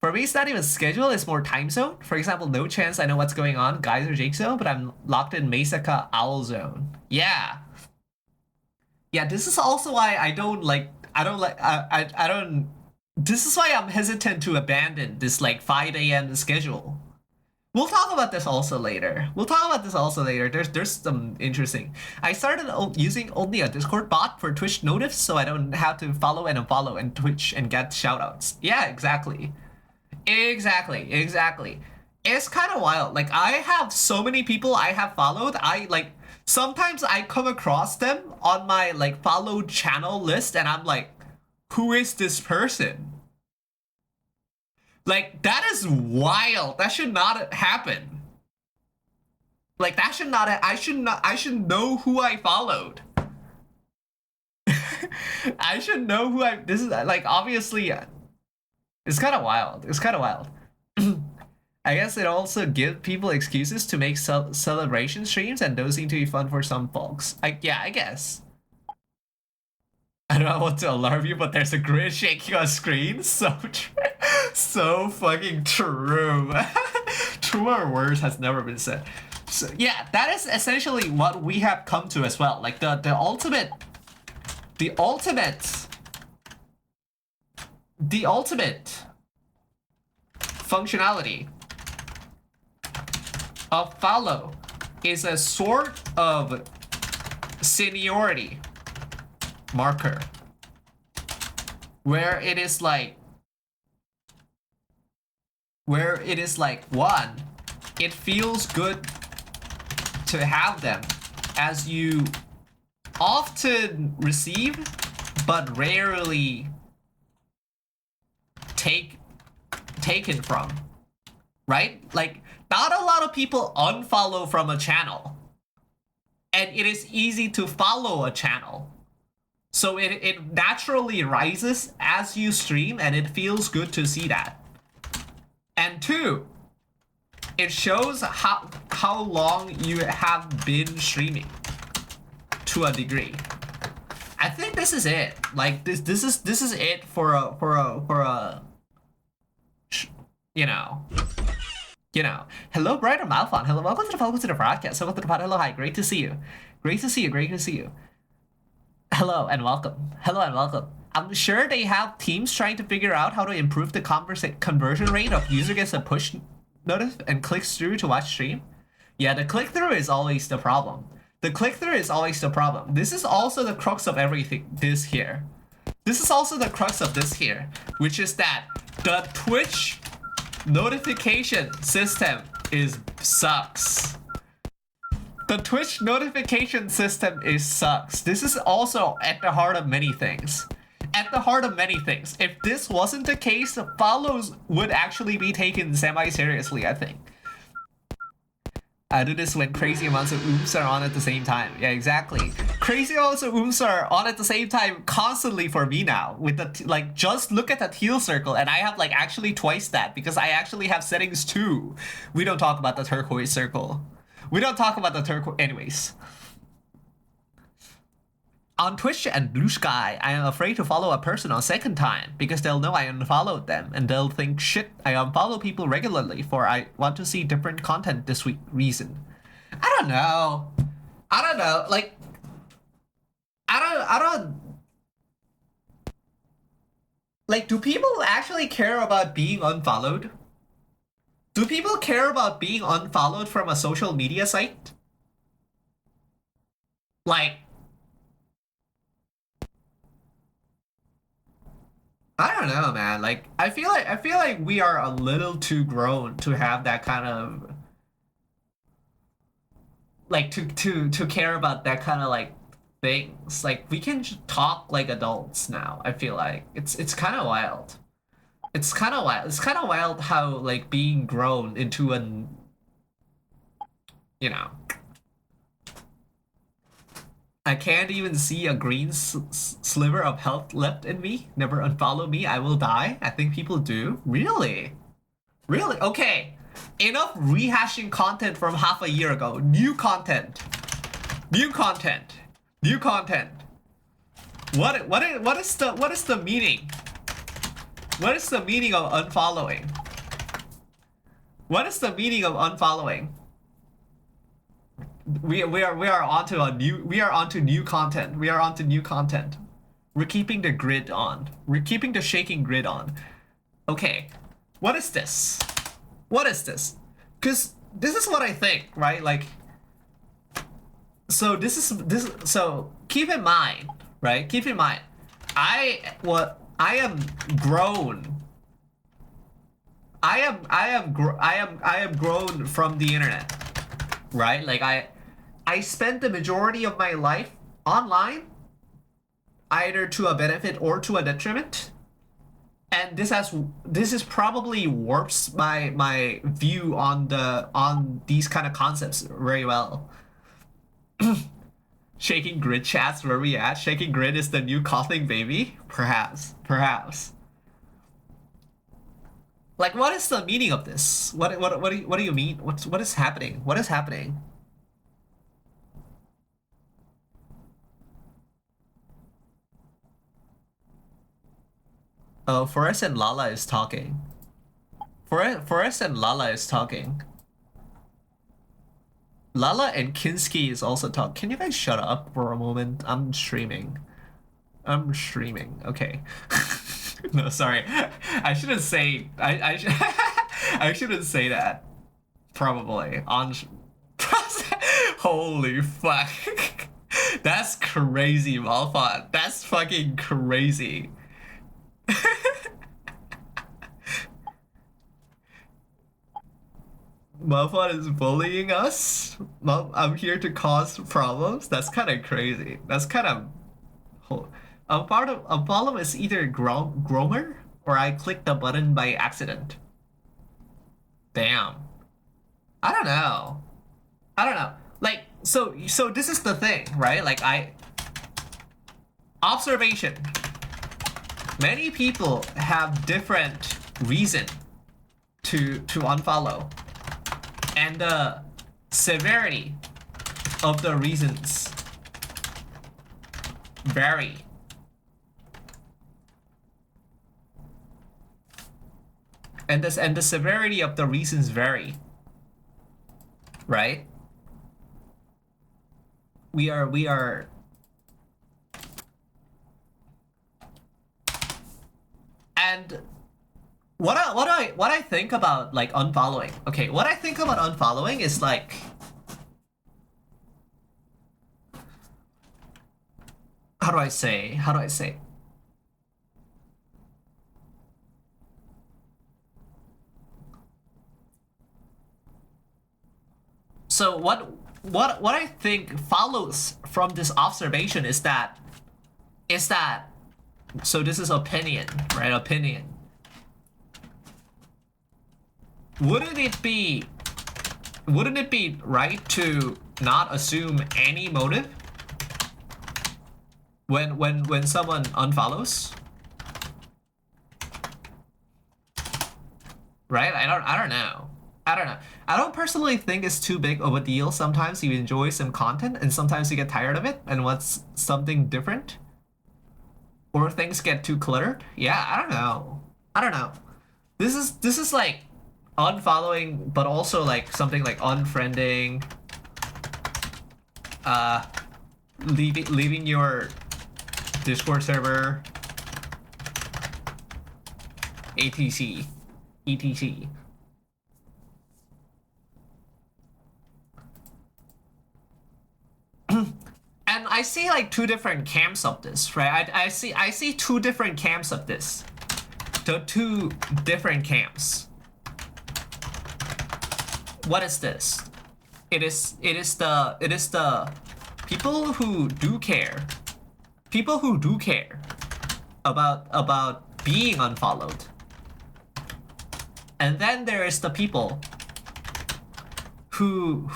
For me, it's not even schedule, it's more time zone. For example, no chance I know what's going on, guys or Jake zone, but I'm locked in Mesaka Owl zone. Yeah, this is also why I I don't like I don't. This is why I'm hesitant to abandon this like 5 a.m. schedule. We'll talk about this also later. There's some interesting. I started using only a Discord bot for Twitch notifs, so I don't have to follow and unfollow and Twitch and get shoutouts. Yeah, exactly. Exactly. It's kind of wild. Like I have so many people I have followed. I like sometimes I come across them on my like followed channel list, and I'm like, who is this person? Like, that is wild. That should not happen. Like, that should not, I should know who I followed. I should know this is, like, obviously, it's kind of wild. I guess it also gives people excuses to make celebration streams, and those seem to be fun for some folks. Yeah, I guess. I don't want to alarm you, but there's a grid shaking on screen. So so fucking true. Truer words has never been said. So yeah, that is essentially what we have come to as well. Like the ultimate functionality of follow is a sort of seniority marker where it is like one, it feels good to have them as you often receive but rarely taken from, right? Like not a lot of people unfollow from a channel, and it is easy to follow a channel. So it naturally rises as you stream, and it feels good to see that. And two, it shows how long you have been streaming to a degree. I think this is it. Like this is it for a you know. Hello, Brighter Malphon. Hello, welcome to the broadcast. Welcome to the pod. Hello, hi. Great to see you. Great to see you. Hello and welcome. I'm sure they have teams trying to figure out how to improve the conversion rate of user gets a push notice and clicks through to watch stream. Yeah, the click-through is always the problem. This is also the crux of everything this here. Which is that the Twitch notification system sucks. This is also at the heart of many things. If this wasn't the case, follows would actually be taken semi-seriously, I think. I do this when crazy amounts of oomph are on at the same time. Yeah, exactly. Crazy amounts of oomph are on at the same time constantly for me now. With the like, just look at that teal circle, and I have like actually twice that because I actually have settings too. We don't talk about the turquoise circle. Anyways. On Twitch and Blue Sky, I am afraid to follow a person a second time because they'll know I unfollowed them and they'll think, shit, I unfollow people regularly for I want to see different content this week reason. I don't know. Like, I don't. Like, do people actually care about being unfollowed? Do people care about being unfollowed from a social media site? Like, I don't know, man. Like, I feel like we are a little too grown to have that kind of like to care about that kind of like things. Like, we can just talk like adults now. I feel like it's kind of wild. It's kind of wild how like being grown into an, I can't even see a green sliver of health left in me. Never unfollow me, I will die. I think people do. Really? Okay. Enough rehashing content from half a year ago. New content. What is the meaning? What is the meaning of unfollowing? We are onto new content. We're keeping the grid on. We're keeping the shaking grid on. Okay, what is this? What is this? Because this is what I think, right? Like, so this is this. So keep in mind, right? Keep in mind, I am grown. I am grown from the internet, right? Like I spent the majority of my life online, either to a benefit or to a detriment. And this is probably warps my view on these kind of concepts very well. Shaking grid chats, where we at? Shaking grid is the new coughing baby? Perhaps, perhaps. Like, what is the meaning of this? What do you mean? What is happening? What is happening? Oh, Forrest and Lala is talking. Forrest and Lala is talking. Lala and Kinski is also talking. Can you guys shut up for a moment? I'm streaming. I'm streaming. Okay. No, sorry. I shouldn't say. I shouldn't say that. Probably on. Holy fuck. That's crazy, Malfont. That's fucking crazy. Malfont is bullying us. I'm here to cause problems. That's kind of crazy. That's kind of. A problem is either Gromer or I clicked the button by accident. Damn. I don't know. I don't know. Like, so this is the thing, right? Like, observation. Many people have different reason to unfollow, and the severity of the reasons vary. And the severity of the reasons vary, right? We are and what I think about like unfollowing. Okay, what I think about unfollowing is like, how do I say? So what I think follows from this observation is that so this is opinion, right? Opinion. Wouldn't it be right to not assume any motive when someone unfollows? Right? I don't know. I don't personally think it's too big of a deal. Sometimes you enjoy some content and sometimes you get tired of it and want something different. Or things get too cluttered. Yeah, I don't know. I don't know. This is like unfollowing, but also like something like unfriending. Leaving your Discord server. ATC. ETC. And I see like two different camps of this, right? I see two different camps of this. The two different camps. What is this? It is the people who do care. People who do care about being unfollowed. And then there is the people who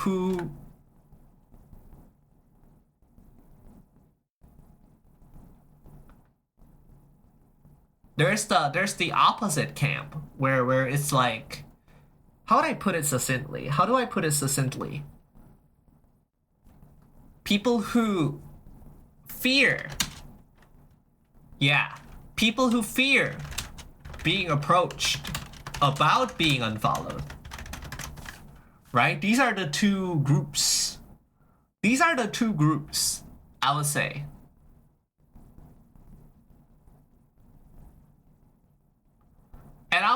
there's the opposite camp where it's like, how would I put it succinctly? How do I put it succinctly? People who fear. Yeah, people who fear being approached about being unfollowed. Right? These are the two groups. These are the two groups, I would say.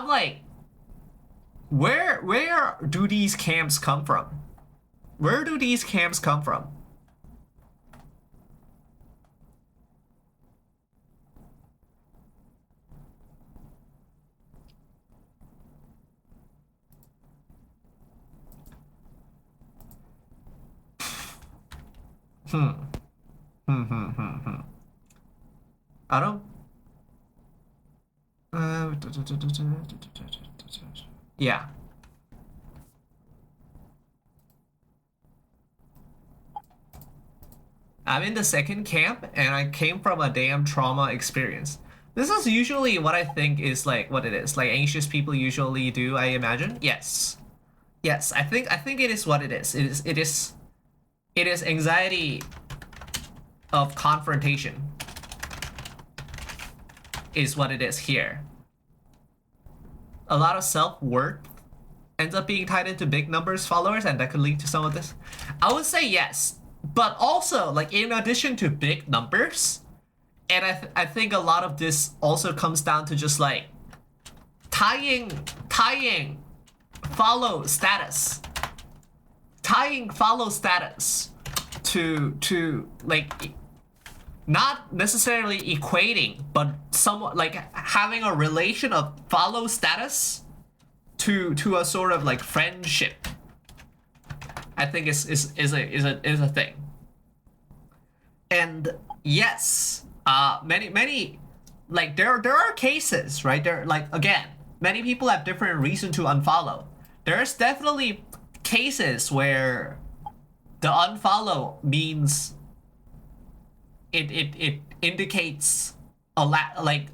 like, where do these camps come from? Where do these camps come from? Hmm. I don't. Yeah. I'm in the second camp, and I came from a damn trauma experience. This is usually what I think is like what it is. Like anxious people usually do, I imagine. Yes. Yes, I think it is what it is. It is anxiety of confrontation is what it is here. A lot of self-worth ends up being tied into big numbers followers, and that could lead to some of this. I would say yes, but also like in addition to big numbers, and I think a lot of this also comes down to just like tying follow status, to like not necessarily equating, but somewhat like having a relation of follow status to a sort of like friendship. I think is a thing. And yes, many like there are cases, right? There like again, many people have different reason to unfollow. There's definitely cases where the unfollow means it indicates like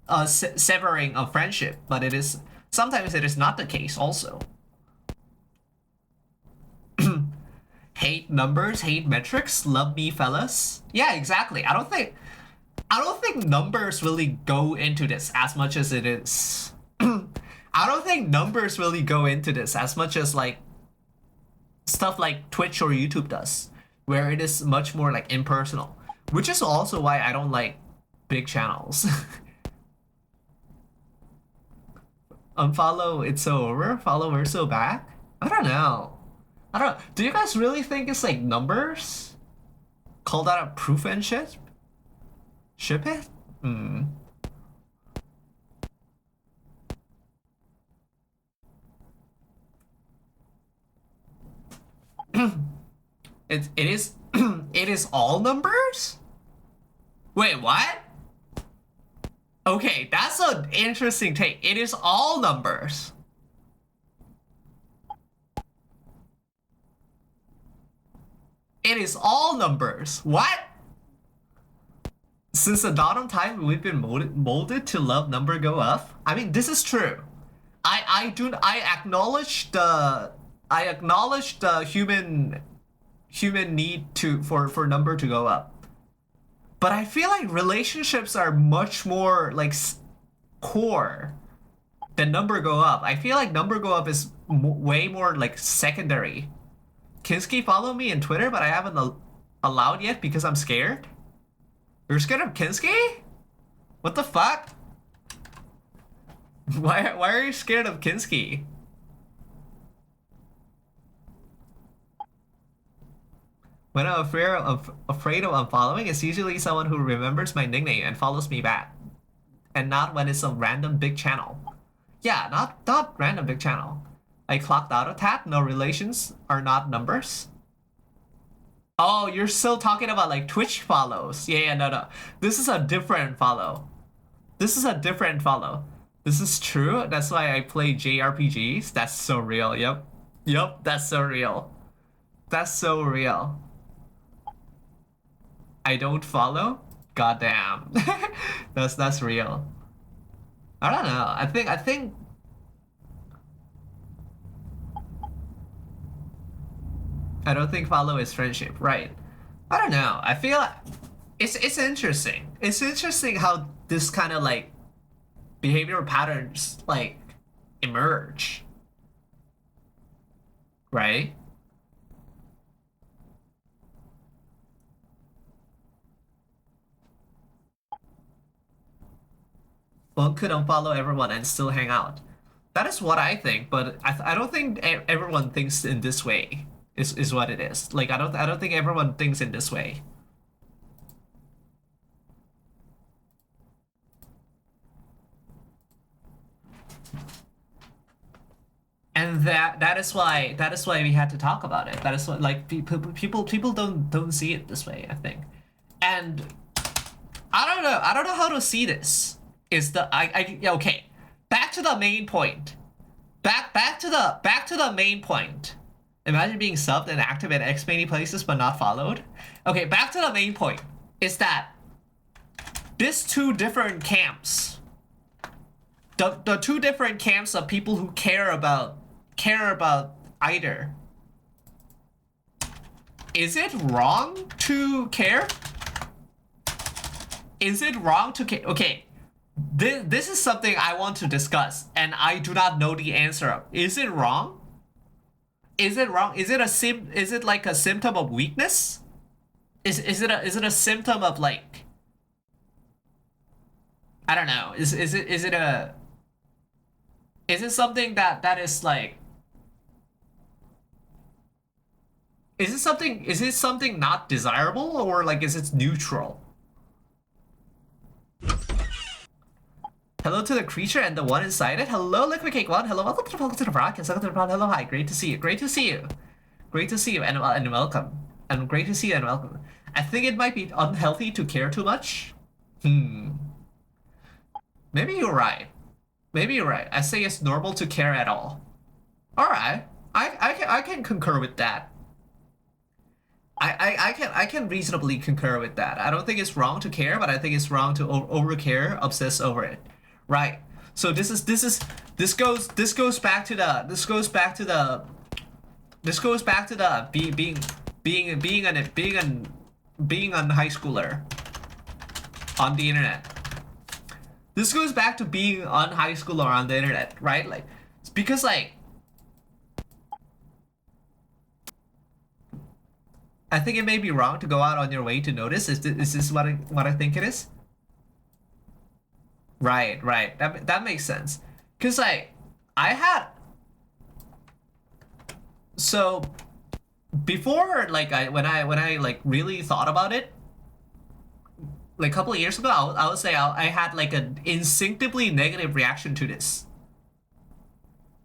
a severing of friendship, but it is sometimes it is not the case also. Hate numbers, hate metrics, love me fellas. Yeah, exactly. I don't think numbers really go into this as much as it is. I don't think numbers really go into this as much as like stuff like Twitch or YouTube does, where it is much more like impersonal, which is also why I don't like big channels. Unfollow, it's so over. Follow, we're so back. I don't know. Do you guys really think it's like numbers? Call that a proof and shit? Ship it? Hmm. It is it is all numbers? Wait, what? Okay, that's an interesting take. It is all numbers. It is all numbers. What? Since the dawn of time, we've been molded to love number go up. I mean, this is true. I acknowledge the human need for number to go up. But I feel like relationships are much more like core than number go up. I feel like number go up is way more like secondary. Kinski follow me on Twitter, but I haven't allowed yet because I'm scared. You're scared of Kinski? What the fuck? Why are you scared of Kinski? When I'm afraid of unfollowing, it's usually someone who remembers my nickname and follows me back. And not when it's a random big channel. Yeah, not random big channel. I clocked out of that. No relations are not numbers. Oh, you're still talking about like Twitch follows. Yeah, no. This is a different follow. This is a different follow. This is true. That's why I play JRPGs. That's so real. Yep, that's so real. That's so real. I don't follow? Goddamn. That's real. I don't know. I don't think follow is friendship, right? I don't know. I feel like it's interesting. It's interesting how this kind of like behavioral patterns like emerge, right? One could unfollow everyone and still hang out. That is what I think, but I don't think everyone thinks in this way. Is what it is. Like I don't think everyone thinks in this way. And that is why we had to talk about it. That is what like people don't see it this way, I think. And I don't know how to see this. Is the I yeah, okay. Back to the main point. Back to the main point. Imagine being subbed and active in X many places but not followed. Okay, back to the main point. Is that these two different camps. The two different camps of people who care about either. Is it wrong to care? Is it wrong to care? Okay. This is something I want to discuss, and I do not know the answer of. Is it wrong? Is it wrong? Is it like a symptom of weakness? Is it a symptom of like, I don't know. Is it something that is like, is it something not desirable, or like is it neutral? Hello to the creature and the one inside it. Hello, Liquid Cake One. Hello, welcome to the broadcast. Welcome to the pod. Hello, hi. Great to see you. Great to see you. Great to see you and welcome. And great to see you and welcome. I think it might be unhealthy to care too much. Maybe you're right. Maybe you're right. I say it's normal to care at all. All right. I can concur with that. I can reasonably concur with that. I don't think it's wrong to care, but I think it's wrong to over care, obsess over it. Right. So this goes back to the being a high schooler on the internet. This goes back to being a high schooler on the internet, right? Like, it's because like I think it may be wrong to go out on your way to notice. Is this what I think it is? Right, right. That makes sense. Cause like I had so before like when I like really thought about it, like a couple of years ago, I would say I had like an instinctively negative reaction to this.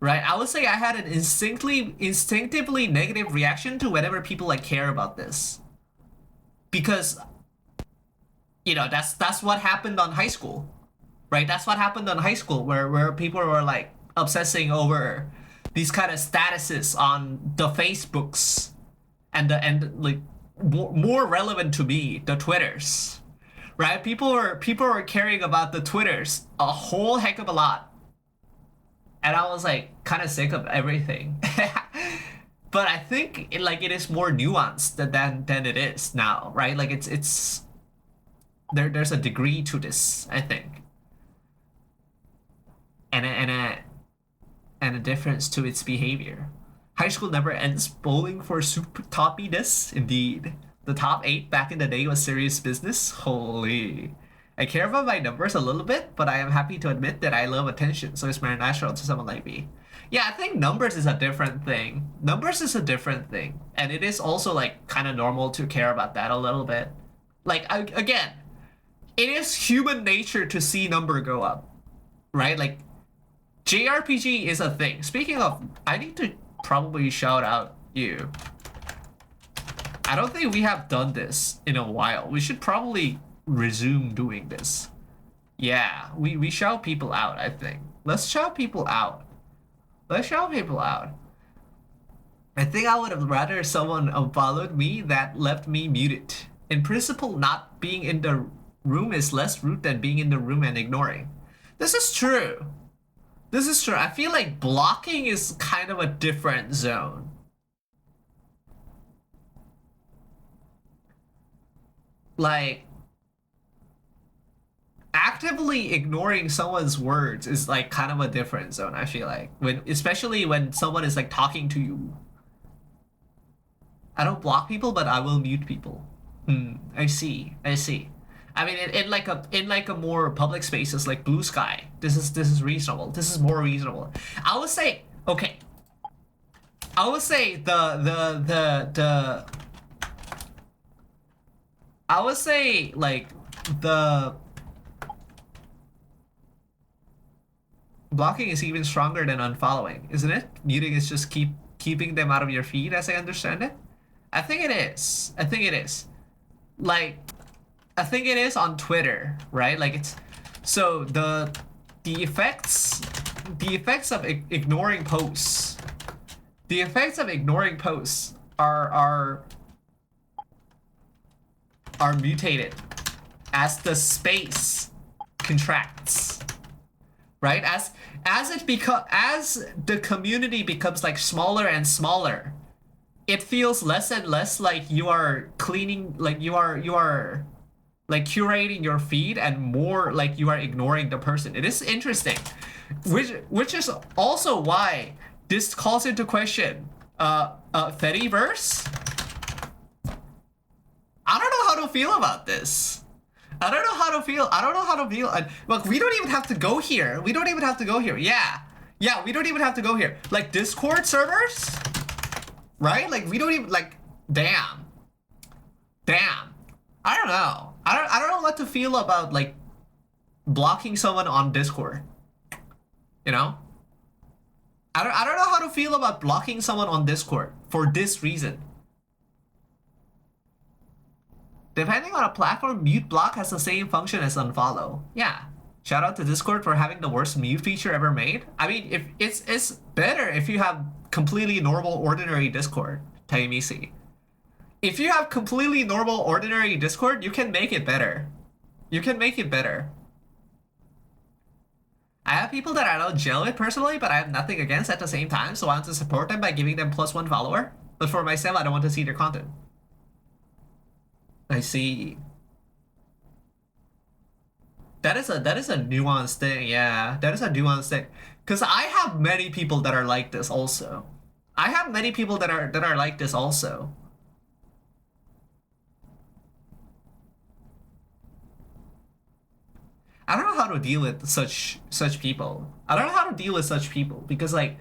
Right? I would say I had an instinctively negative reaction to whenever people like care about this. Because you know, that's what happened on high school. Right? That's what happened in high school where people were like obsessing over these kind of statuses on the Facebooks and like more relevant to me, the Twitters. Right? People were caring about the Twitters a whole heck of a lot. And I was like kind of sick of everything. But I think it is more nuanced than it is now, right? Like it's there's a degree to this, I think. And a difference to its behavior. High school never ends. Bowling for soup toppiness, indeed. The top 8 back in the day was serious business. Holy. I care about my numbers a little bit, but I am happy to admit that I love attention, so it's more natural to someone like me. Yeah, I think numbers is a different thing. Numbers is a different thing. And it is also like kind of normal to care about that a little bit. Like, again, it is human nature to see number go up, right? Like, JRPG is a thing. Speaking of, I need to probably shout out you. I don't think we have done this in a while. We should probably resume doing this. Yeah, we shout people out, I think. Let's shout people out. Let's shout people out. I think I would have rather someone unfollowed me that left me muted. In principle, not being in the room is less rude than being in the room and ignoring. This is true. This is true. I feel like blocking is kind of a different zone. Like, actively ignoring someone's words is like kind of a different zone, I feel like. Especially when someone is like talking to you. I don't block people, but I will mute people. I see. I mean, in like a more public spaces like Blue Sky, this is reasonable. This is more reasonable. I would say okay. I would say the I would say like the blocking is even stronger than unfollowing, isn't it? Muting is just keeping them out of your feed, as I understand it. I think it is. I think it is. Like, I think it is on Twitter, right? Like it's so the effects of ignoring posts. The effects of ignoring posts are mutated as the space contracts, right? As the community becomes like smaller and smaller, it feels less and less like you are cleaning, like you are like curating your feed, and more like you are ignoring the person. It is interesting, which is also why this calls into question Fediverse. I don't know how to feel about this. I don't know how to feel. I don't know how to feel. Look, we don't even have to go here. We don't even have to go here. Yeah, we don't even have to go here. Like Discord servers, right? Like we don't even like. Damn. I don't know. I don't know what to feel about like blocking someone on Discord. You know. I don't know how to feel about blocking someone on Discord for this reason. Depending on a platform, mute block has the same function as unfollow. Yeah. Shout out to Discord for having the worst mute feature ever made. I mean, if it's better if you have completely normal, ordinary Discord, Taimisi. If you have completely normal, ordinary Discord, you can make it better. You can make it better. I have people that I don't gel with personally, but I have nothing against at the same time, so I want to support them by giving them +1 follower. But for myself, I don't want to see their content. I see. That is a nuanced thing, yeah. That is a nuanced thing. Because I have many people that are like this also. I have many people that are like this also. I don't know how to deal with such people. I don't know how to deal with such people because like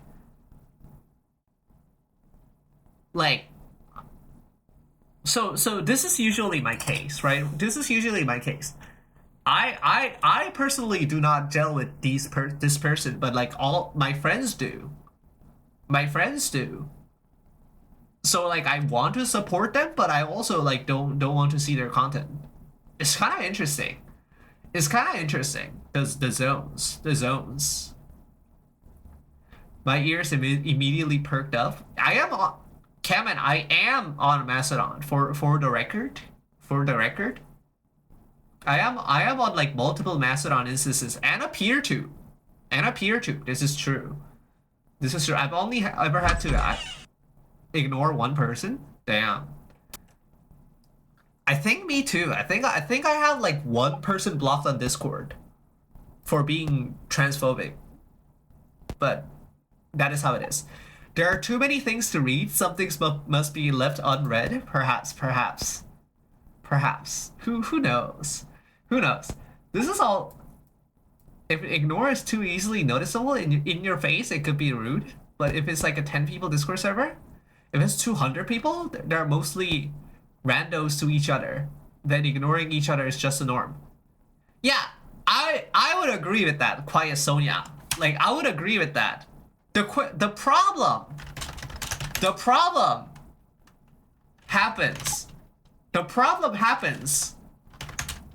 so this is usually my case, right? This is usually my case. I personally do not gel with this person, but like all my friends do. My friends do. So like I want to support them, but I also like don't want to see their content. It's kind of interesting. It's kind of interesting because the zones. My ears immediately perked up. I am on Cameron. I am on Mastodon for the record. For the record, I am on like multiple Mastodon instances and a peer to. This is true. This is true. I've only ever had to ignore one person. Damn. I think me too. I think I have like one person blocked on Discord for being transphobic. But that is how it is. There are too many things to read. Some things must be left unread. Perhaps. Who knows? Who knows? This is all. If ignore is too easily noticeable in your face, it could be rude. But if it's like a 10 people Discord server, if it's 200 people, they're mostly randos to each other, then ignoring each other is just the norm. Yeah, I would agree with that, Quiet Sonia. Like I would agree with that. The problem happens. The problem happens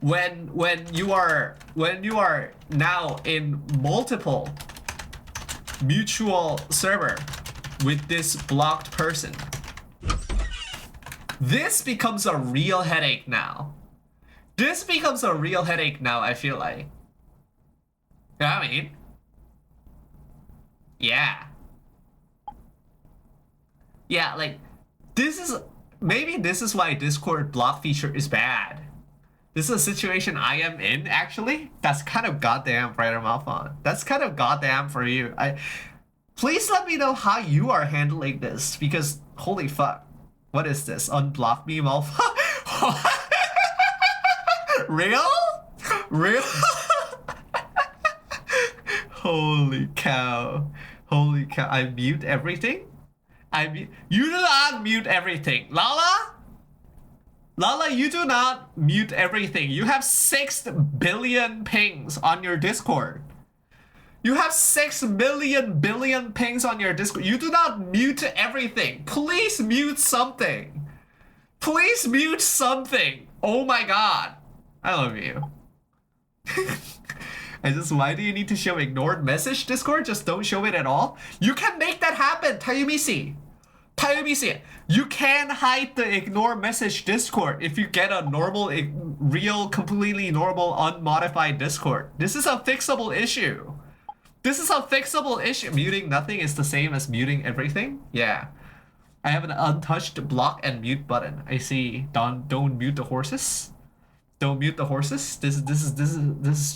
when you are now in multiple mutual server with this blocked person. This becomes a real headache now. This becomes a real headache now, I feel like. You know what I mean? Yeah. Yeah, like, maybe this is why Discord block feature is bad. This is a situation I am in, actually. That's kind of goddamn, Brighter Malphon. That's kind of goddamn for you. Please let me know how you are handling this, because holy fuck. What is this? Unblock me, Malphon? Real? Real? Holy cow. Holy cow. I mute everything? You do not mute everything. Lala? Lala, you do not mute everything. You have 6 billion pings on your Discord. You have 6 billion pings on your Discord. You do not mute everything. Please mute something. Please mute something. Oh my god. I love you. Why do you need to show ignored message Discord? Just don't show it at all. You can make that happen, Tayumisi. You can hide the ignore message Discord if you get a normal, real, completely normal, unmodified Discord. This is a fixable issue. Muting nothing is the same as muting everything? Yeah. I have an untouched block and mute button. I see. Don't mute the horses. Don't mute the horses. This is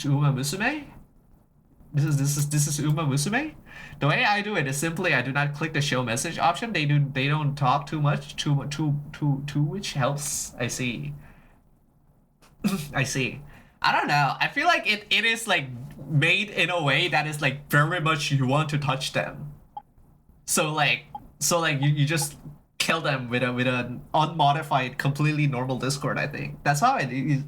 Uma Musume. This is Uma Musume. The way I do it is simply I do not click the show message option. They don't talk too much, which helps. I see. I see. I don't know. I feel like it is like made in a way that is like very much you want to touch them. So like you just kill them with an unmodified, completely normal Discord. I think that's how it is.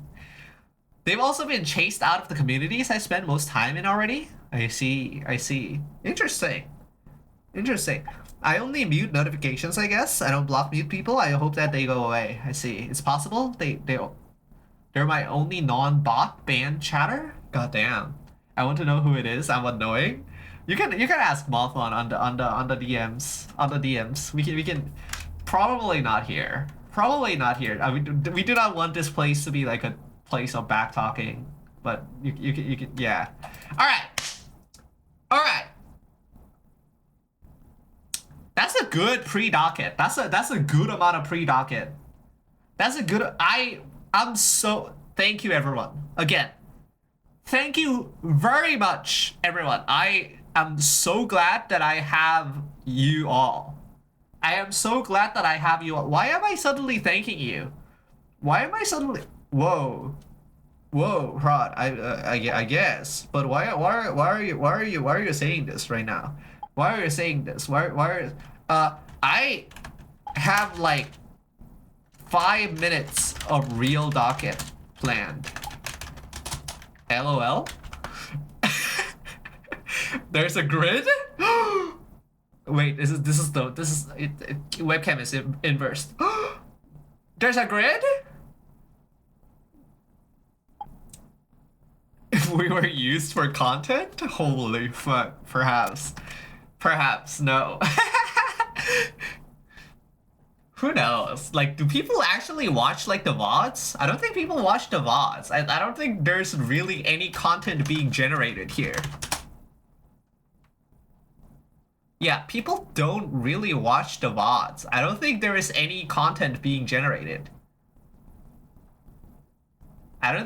They've also been chased out of the communities I spend most time in already. I see. Interesting. I only mute notifications, I guess. I don't block mute people. I hope that they go away. I see. It's possible they're my only non-bot ban chatter. God damn. I want to know who it is. I'm annoying. You can ask Mothman on the DMs. We can probably not here. I mean, we do not want this place to be like a place of back talking, but you can yeah. All right. That's a good pre-docket. That's a good amount of pre-docket. I'm so thank you everyone. Again. Thank you very much everyone. I am so glad that I have you all. Why am I suddenly thanking you? Whoa, Rod. I guess. But why are you saying this right now? Why are you saying this? I have like 5 minutes of real docket planned. LOL. There's a grid. Wait, webcam is inversed. There's a grid. If we were used for content, holy fuck. Perhaps no. Who knows? Like, do people actually watch like the VODs? I don't think people watch the VODs. I don't think there's really any content being generated here. Yeah, people don't really watch the VODs. I don't think there is any content being generated. All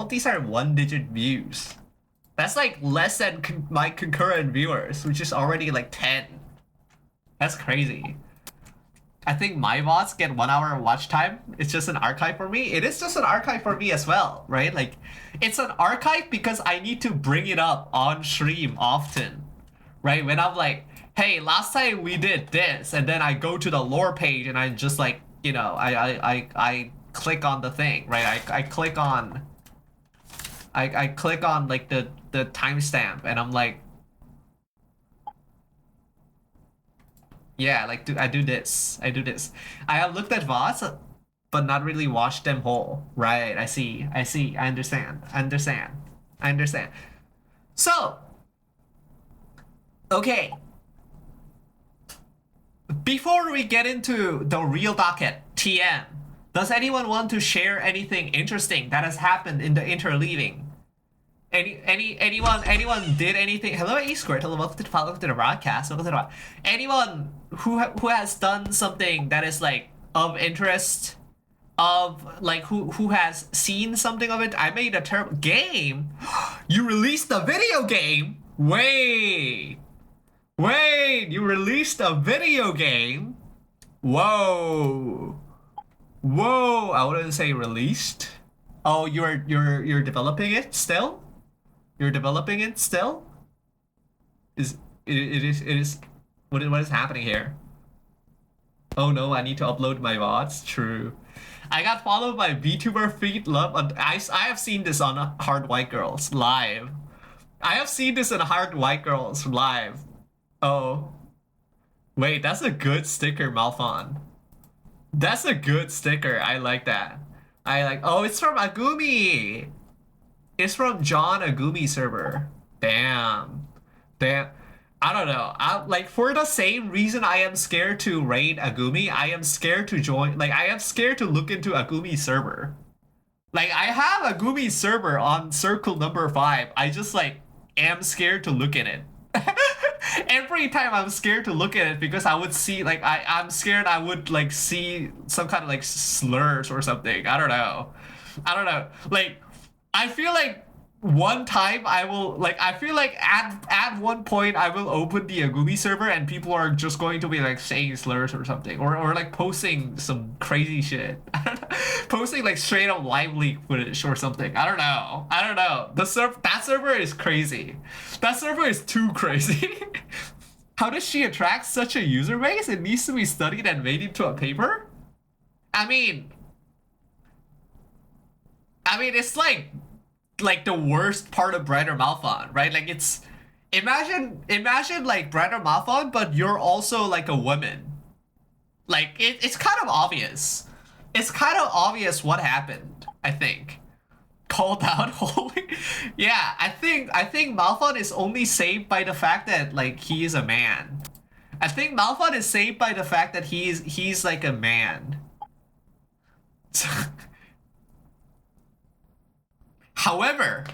of these are 1-digit views. That's like less than my concurrent viewers, which is already like 10. That's crazy. I think my VODs get 1 hour watch time. It's just an archive for me. It is just an archive for me as well, right? Like, it's an archive because I need to bring it up on stream often, right? When I'm like, hey, last time we did this, and then I go to the lore page and I just like, you know, I click on the thing, right? I click on like the timestamp, and I'm like, yeah, like I do this. I have looked at VODs, but not really watched them whole. Right, I see. I understand. So, okay. Before we get into the real docket, TM, does anyone want to share anything interesting that has happened in the interleaving? Anyone did anything? Hello, A Squared. Hello, welcome to the broadcast. Anyone who has done something that is like of interest, of like who has seen something of it? I made a terrible game. You released a video game? Wait, you released a video game? Whoa. Whoa, I wouldn't say released. Oh, you're developing it still? You're developing it still? Is it is what is happening here? Oh no, I need to upload my VODs. True. I got followed by VTuber Feet Love. I have seen this on Hard White Girls live. I have seen this in Hard White Girls live. Oh. Wait, that's a good sticker, Malphon. That's a good sticker. I like that. I like. Oh, it's from Agumi. It's from John Agumi server. Damn. Damn. I don't know. I like for the same reason I am scared to raid Agumi, I am scared to join. Like I am scared to look into Agumi server. Like I have Agumi server on circle number 5. I just like am scared to look at it. Every time I'm scared to look at it because I would see like I'm scared I would like see some kind of like slurs or something. I don't know. I don't know. Like I feel like one time I feel like at one point I will open the Agumi server and people are just going to be like saying slurs or something or like posting some crazy shit. I don't know. Posting like straight up live leak footage or something. I don't know. I don't know. That server is crazy. That server is too crazy. How does she attract such a user base? It needs to be studied and made into a paper? I mean it's like the worst part of Brighter Malphon, right? Like it's imagine like Brighter Malphon, but you're also like a woman. Like it's kind of obvious. It's kind of obvious what happened, I think. Called out holy. Yeah, I think Malphon is only saved by the fact that like he is a man. I think Malphon is saved by the fact that he's like a man. However,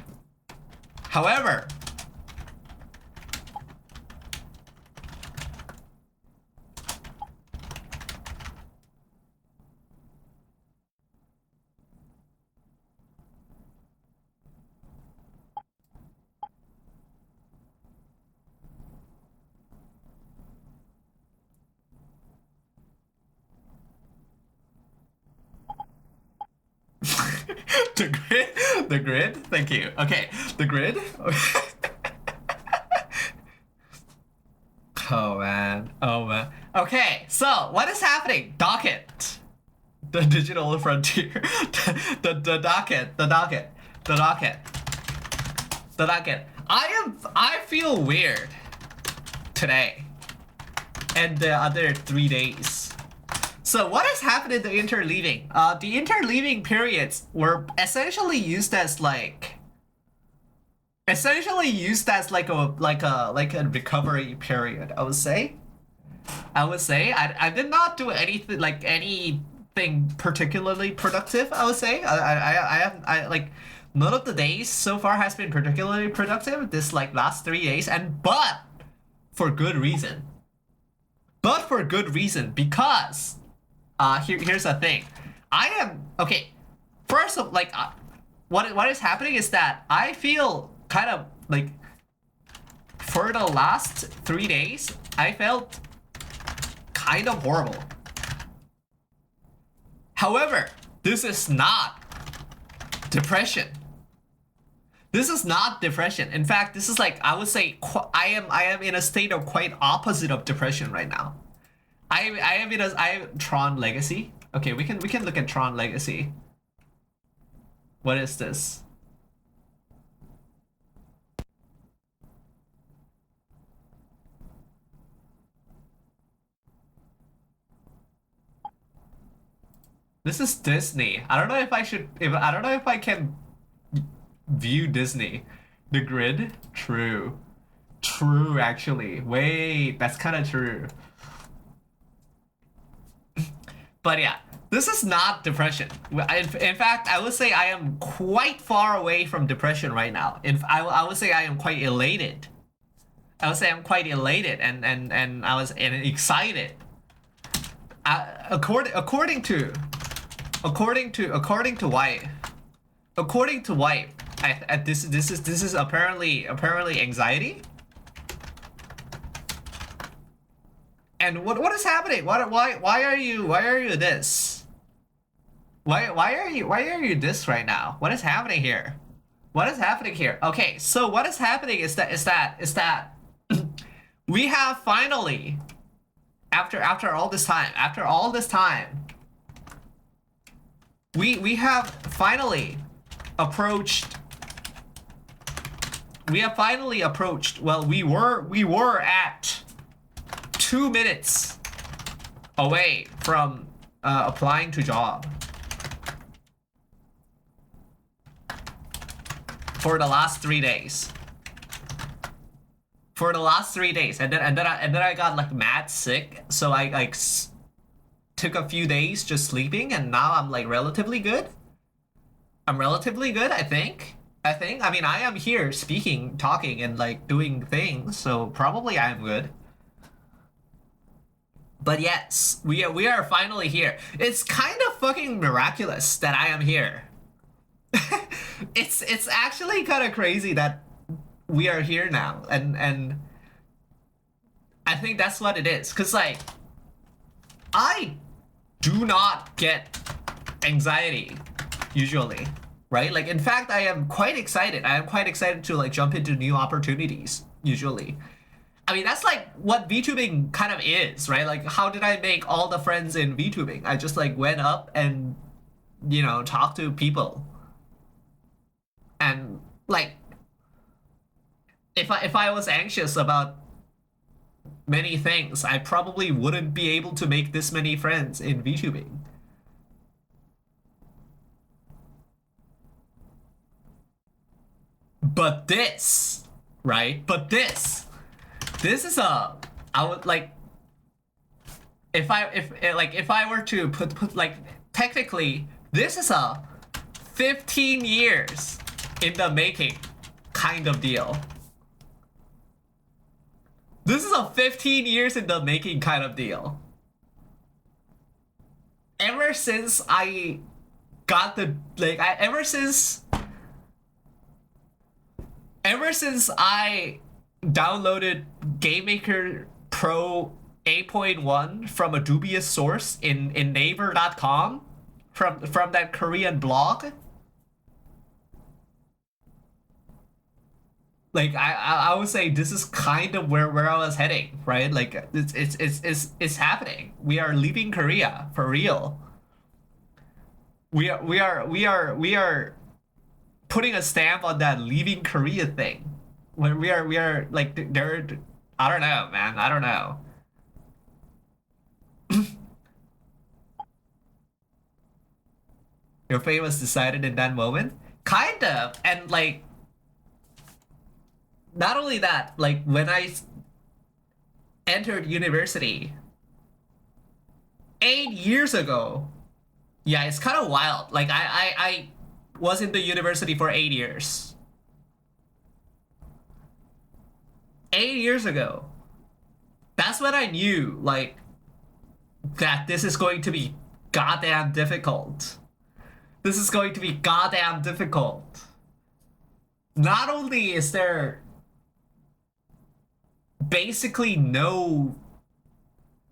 the grid, thank you. Okay, the grid. Oh man, oh man. Okay, so what is happening? Docket, the digital frontier, the docket, the docket, the docket, the docket. I feel weird today, and the other 3 days. So what has happened in the interleaving? The interleaving periods were essentially used as like a recovery period. I would say. I did not do anything particularly productive. I would say I like none of the days so far has been particularly productive. This like last 3 days but for good reason. But for good reason because. Here's the thing. I am okay. First of like, what is happening is that I feel kind of like for the last 3 days I felt kind of horrible. However, this is not depression. This is not depression. In fact, this is like I would say I am in a state of quite opposite of depression right now. I am Tron Legacy. Okay, we can look at Tron Legacy. What is this? This is Disney. I don't know if I should I don't know if I can view Disney. The grid? True. True actually. Wait, that's kind of true. But yeah, this is not depression. In fact, I would say I am quite far away from depression right now. I would say I am quite elated. I would say I'm quite elated and I was excited. According to White, this is apparently anxiety. And what is happening? Why are you this? why are you this right now? What is happening here? What is happening here? Okay, so what is happening is that we have finally, after all this time, we have finally approached. Well, we were at 2 minutes away from applying to job for the last 3 days. And then I got like mad sick, so I like took a few days just sleeping, and now I'm like relatively good. I think. I mean, I am here speaking, talking, and like doing things, so probably I am good. But yes, we are finally here. It's kind of fucking miraculous that I am here. It's actually kind of crazy that we are here now, and I think that's what it is. Cause like, I do not get anxiety usually, right? Like, in fact, I am quite excited. I am quite excited to like jump into new opportunities usually. I mean, that's like what VTubing kind of is, right? Like, how did I make all the friends in VTubing? I just like went up and, you know, talked to people. And like, if I was anxious about many things, I probably wouldn't be able to make this many friends in VTubing. But this, right? This is I would like, if I were to put like, technically this is a 15 years in the making kind of deal. This is a 15 years in the making kind of deal. Ever since I got the like ever since I downloaded GameMaker Pro 8.1 from a dubious source in Naver.com from that Korean blog. Like, I would say this is kind of where I was heading, right? Like, it's happening. We are leaving Korea for real. We are putting a stamp on that leaving Korea thing. When we are like, there, I don't know, man. I don't know. Your fate was decided in that moment? Kind of. And like, not only that, like when I entered university 8 years ago, yeah, it's kind of wild. Like I was in the university for 8 years. 8 years ago, that's when I knew like that this is going to be goddamn difficult. This is going to be goddamn difficult. Not only is there basically no,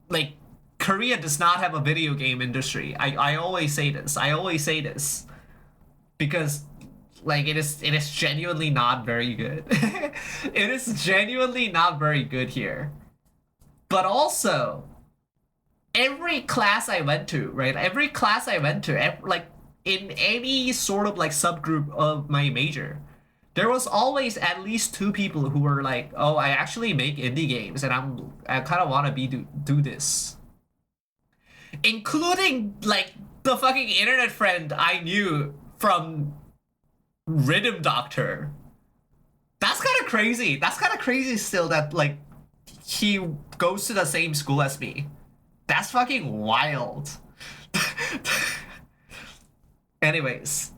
like, Korea does not have a video game industry. I always say this because like it is genuinely not very good. It is genuinely not very good here. But also, every class I went to, right? Like in any sort of like subgroup of my major, there was always at least two people who were like, "Oh, I actually make indie games, and I kind of want to do this," including like the fucking internet friend I knew from Rhythm Doctor. That's kind of crazy. That's kind of crazy still that like he goes to the same school as me. That's fucking wild. Anyways.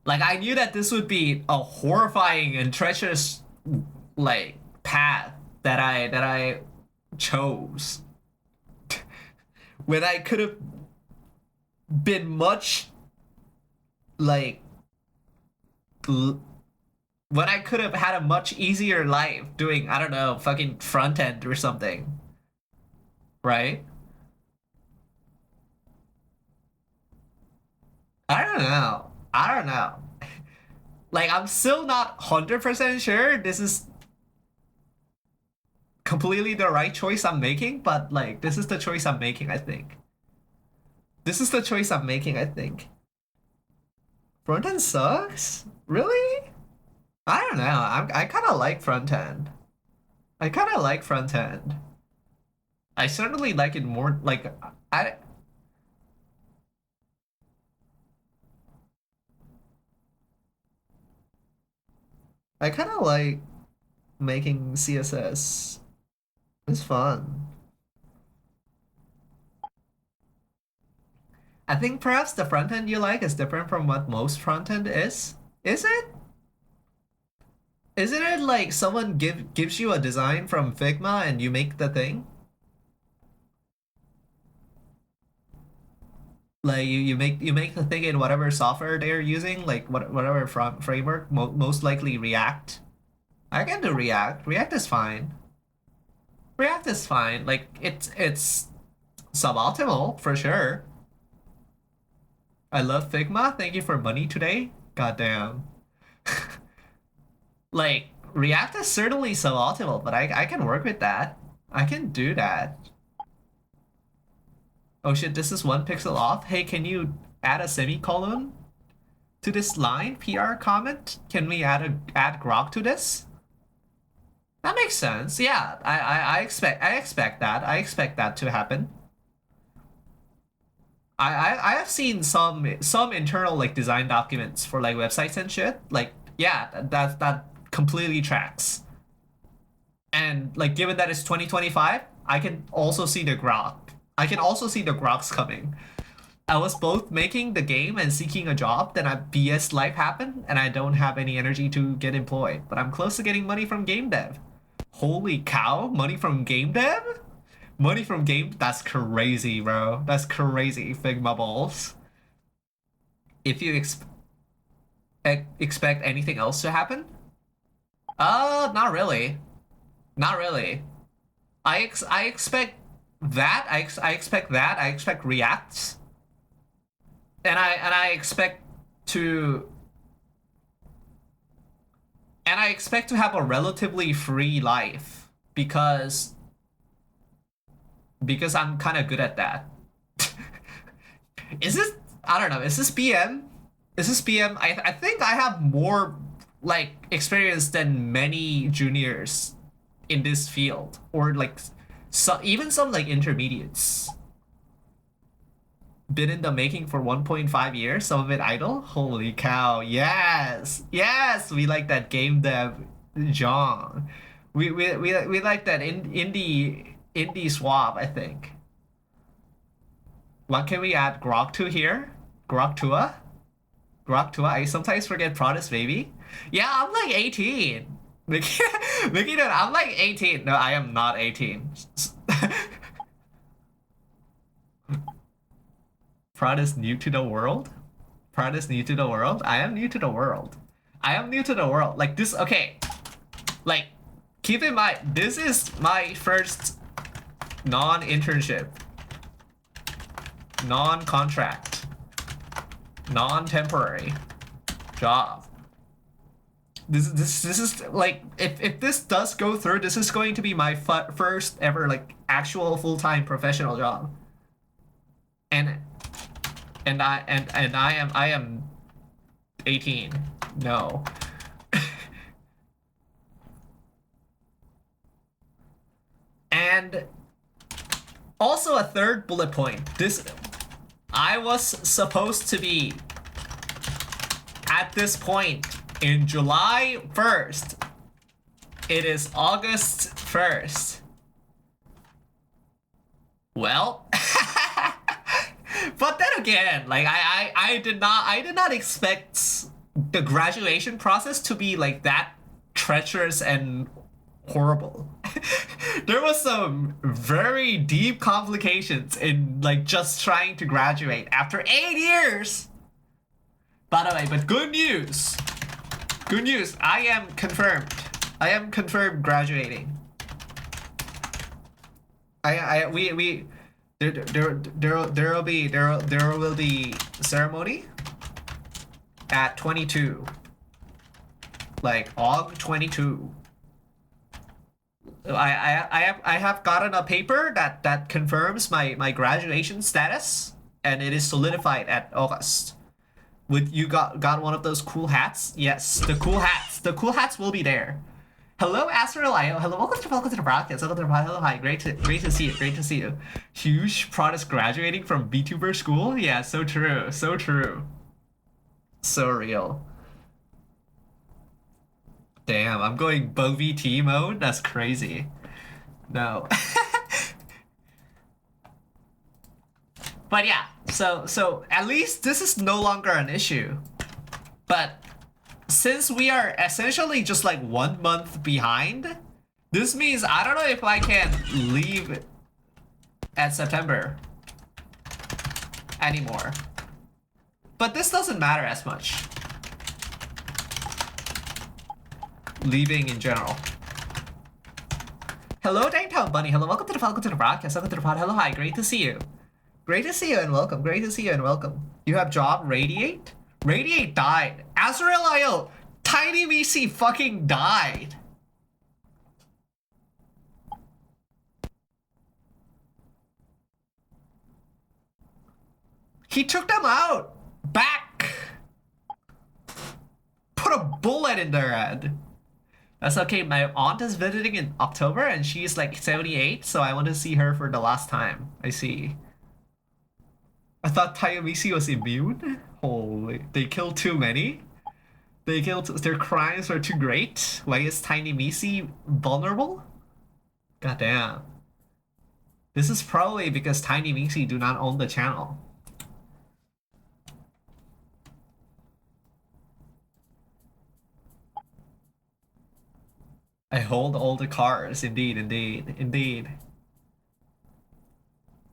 Like, I knew that this would be a horrifying and treacherous like path that I chose. When I could have been much like when I could have had a much easier life doing, I don't know, fucking front end or something. right? I don't know. I don't know. Like, I'm still not 100% sure this is completely the right choice I'm making, but like, this is the choice I'm making, I think. This is the choice I'm making, I think. Front end sucks? Really? I don't know. I kind of like front end. I kind of like front end. I certainly like it more. Like I kind of like making CSS. It's fun. I think perhaps the front end you like is different from what most front end is. Is it? Isn't it like someone gives you a design from Figma and you make the thing? Like you make the thing in whatever software they're using, like whatever framework, most likely React. I can do React. React is fine. React is fine. Like it's suboptimal for sure. I love Figma. Thank you for money today. Goddamn. Like React is certainly suboptimal, but I can work with that. I can do that. Oh shit, this is 1 pixel off. Hey, can you add a semicolon to this line? PR comment? Can we add grok to this? That makes sense. Yeah, I expect that. I expect that to happen. I have seen some internal like design documents for like websites and shit. Like, yeah, that completely tracks. And like given that it's 2025, I can also see the grok. I can also see the groks coming. I was both making the game and seeking a job, then a BS life happened, and I don't have any energy to get employed. But I'm close to getting money from game dev. Holy cow, money from game dev? Money from game, that's crazy, bro. That's crazy, Figma balls. If you expect anything else to happen? Not really. Not really. I expect that. I expect that. I expect Reacts. And I expect to have a relatively free life because I'm kind of good at that. Is this, I don't know, is this BM? Is this BM? I think I have more like experience than many juniors in this field, or like even some like intermediates. Been in the making for 1.5 years, some of it idle. Holy cow. Yes. Yes, we like that game dev John. We like that indie swap, I think. What can we add grok to here? Grok Tua? Grok Tua? I sometimes forget Protus baby. Yeah, I'm like 18. Mickey, I'm like 18. No, I am not 18. Prod is new to the world? Prod is new to the world? I am new to the world. I am new to the world. Like this, okay. Like, keep in mind, this is my first non-internship, non-contract, non-temporary job. This is like, if this does go through, this is going to be my first ever like actual full-time professional job. And I am 18. No. And also a third bullet point. I was supposed to be at this point in July 1st. It is August 1st. Well, but then again, like I did not expect the graduation process to be like that treacherous and horrible. There was some very deep complications in like just trying to graduate after 8 years. By the way, but good news. Good news. I am confirmed. I am confirmed graduating. we there will be ceremony at 22, like Aug 22. I have gotten a paper that confirms my graduation status, and it is solidified at August. You got one of those cool hats? Yes, the cool hats. The cool hats will be there. Hello, Astral IO. Hello, welcome to the broadcast. Welcome to the broadcast. Hello, hi. Great to see you. Great to see you. Huge products graduating from VTuber school. Yeah, so true. So true. So real. Damn, I'm going BoVT mode. That's crazy. No. But yeah, so at least this is no longer an issue. But since we are essentially just like 1 month behind, this means I don't know if I can leave at September anymore. But this doesn't matter as much. Leaving in general. Hello, Dangtown Bunny. Hello, welcome to the broadcast. Welcome to the pod. Hello, hi. Great to see you. Great to see you and welcome. Great to see you and welcome. You have job Radiate? Radiate died. Azrael IO. Tiny VC fucking died. He took them out. Back. Put a bullet in their head. That's okay. My aunt is visiting in October and she's like 78, so I want to see her for the last time. I see. I thought Tayamisi was immune? Holy, they killed too many? Their crimes were too great? Why is Tiny Misi vulnerable? Goddamn. This is probably because Tiny Misi do not own the channel. I hold all the cards. Indeed.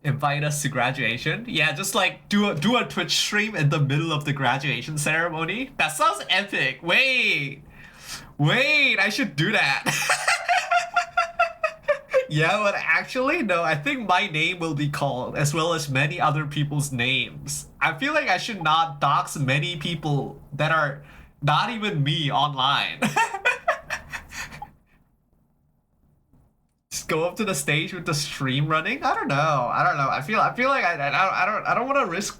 Invite us to graduation? Yeah, just like do a Twitch stream in the middle of the graduation ceremony. That sounds epic. Wait, I should do that. Yeah, but actually, no, I think my name will be called as well as many other people's names. I feel like I should not dox many people that are not even me online. Just go up to the stage with the stream running. I don't know. I feel like I don't want to risk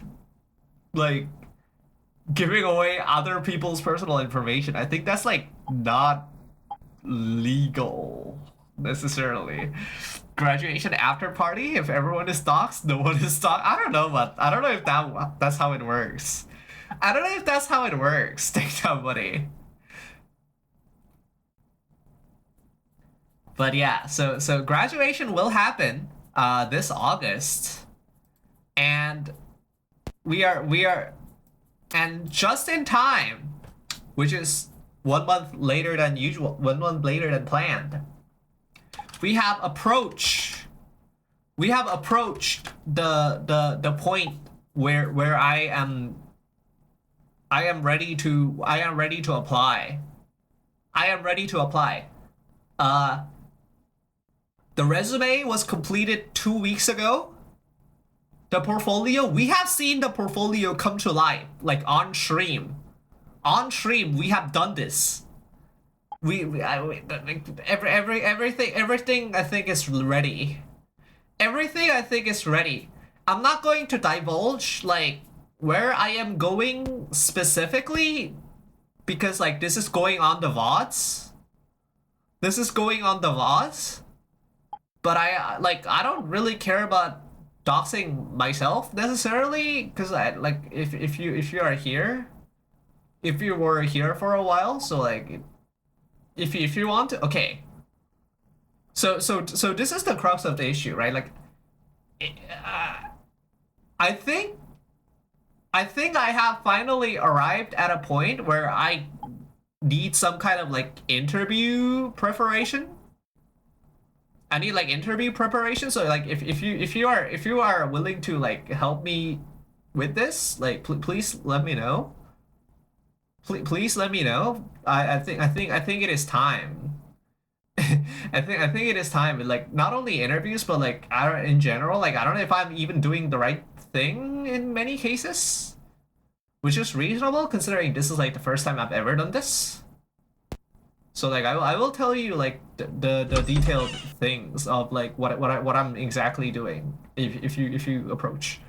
like giving away other people's personal information. I think that's like not legal necessarily. Graduation after party. If everyone is doxxed, no one is doxxed. I don't know, but I don't know if that's how it works. I don't know if that's how it works. Take that money. But yeah, so graduation will happen this August, and we are and just in time, which is 1 month later than usual, 1 month later than planned. We have approached the point where I am ready to apply. I am ready to apply. The resume was completed 2 weeks ago. The portfolio, we have seen the portfolio come to life, like on stream. On stream, we have done this. Everything I think is ready. Everything I think is ready. I'm not going to divulge like where I am going specifically because like this is going on the VODs. This is going on the VODs. But I don't really care about doxing myself necessarily because I like if you are here, if you were here for a while, so like if you want to, okay. So this is the crux of the issue, right? Like I think I have finally arrived at a point where I need some kind of like interview preparation. I need like interview preparation. So like if you are willing to like help me with this, like please let me know. Please let me know. I think it is time. I think it is time. Like not only interviews, but like I don't in general. Like I don't know if I'm even doing the right thing in many cases, which is reasonable considering this is like the first time I've ever done this. So like I will tell you like the detailed things of like what I'm exactly doing if you approach.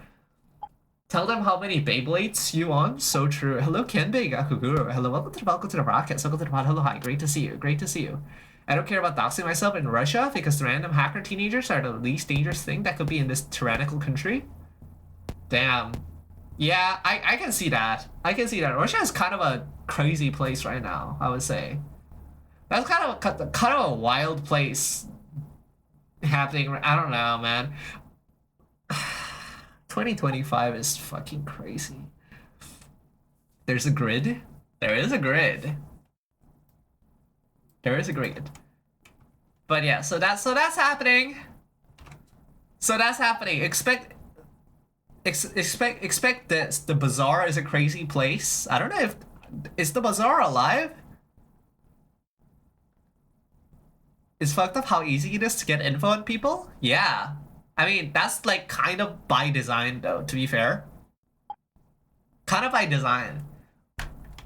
Tell them how many Beyblades you want. So true. Hello, Kenbei Gakuguru. Hello, welcome to the broadcast. Welcome to the pod. Hello, hi. Great to see you. Great to see you. I don't care about doxing myself in Russia because the random hacker teenagers are the least dangerous thing that could be in this tyrannical country. Damn. Yeah, I can see that. I can see that. Russia is kind of a crazy place right now, I would say. That's kind of a wild place happening. I don't know, man. 2025 is fucking crazy. There's a grid. There is a grid. There is a grid. But yeah, so that's happening. So that's happening. Expect this. The bazaar is a crazy place. I don't know if is the bazaar alive? It's fucked up how easy it is to get info on people. Yeah. I mean, that's like kind of by design though, to be fair. Kind of by design.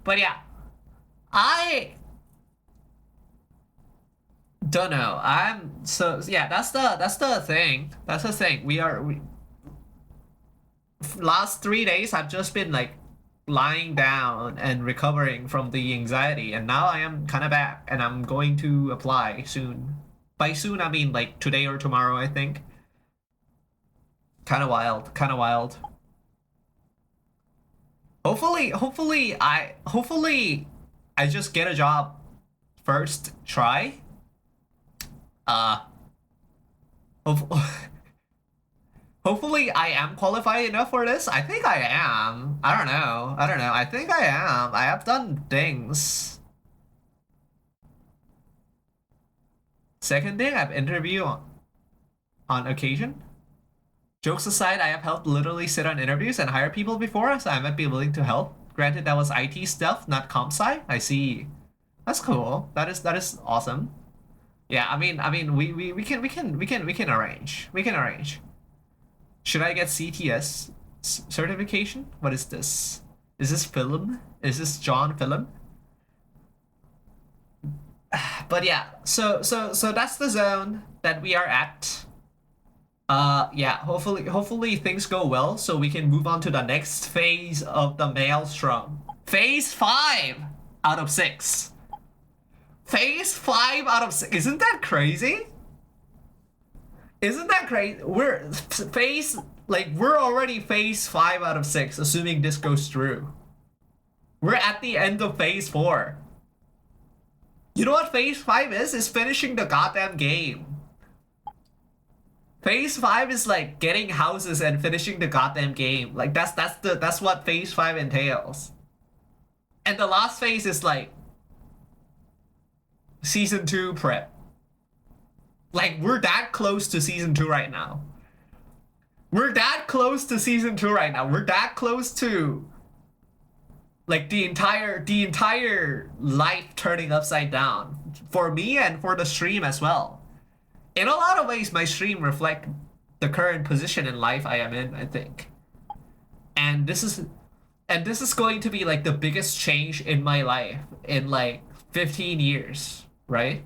But yeah. I don't know. I'm so yeah, that's the thing. That's the thing. We last 3 days I've just been like lying down and recovering from the anxiety, and now I am kind of back and I'm going to apply soon. By soon I mean like today or tomorrow, I think. Kind of wild, kind of wild. Hopefully I just get a job first try. Hope- Hopefully I am qualified enough for this. I think I am. I don't know. I think I am. I have done things. Second thing, I've interviewed on occasion. Jokes aside, I have helped literally sit on interviews and hire people before, so I might be willing to help. Granted, that was IT stuff, not comp sci. I see. That's cool. That is awesome. Yeah, I mean, we can arrange. We can arrange. Should I get CTS certification? What is this? Is this film? Is this John film? But yeah, so that's the zone that we are at. Yeah, hopefully things go well so we can move on to the next phase of the maelstrom. Phase 5 out of 6. Phase 5 out of 6. Isn't that crazy? Isn't that crazy? We're already phase 5 out of 6, assuming this goes through. We're at the end of phase 4. You know what phase 5 is? It's finishing the goddamn game. Phase 5 is like getting houses and finishing the goddamn game. Like that's what phase 5 entails. And the last phase is like season 2 prep. Like we're that close to season 2 right now. We're that close to season 2 right now. We're that close to like the entire life turning upside down for me and for the stream as well. In a lot of ways, my stream reflect the current position in life I am in, I think. And this is going to be like the biggest change in my life in like 15 years, right?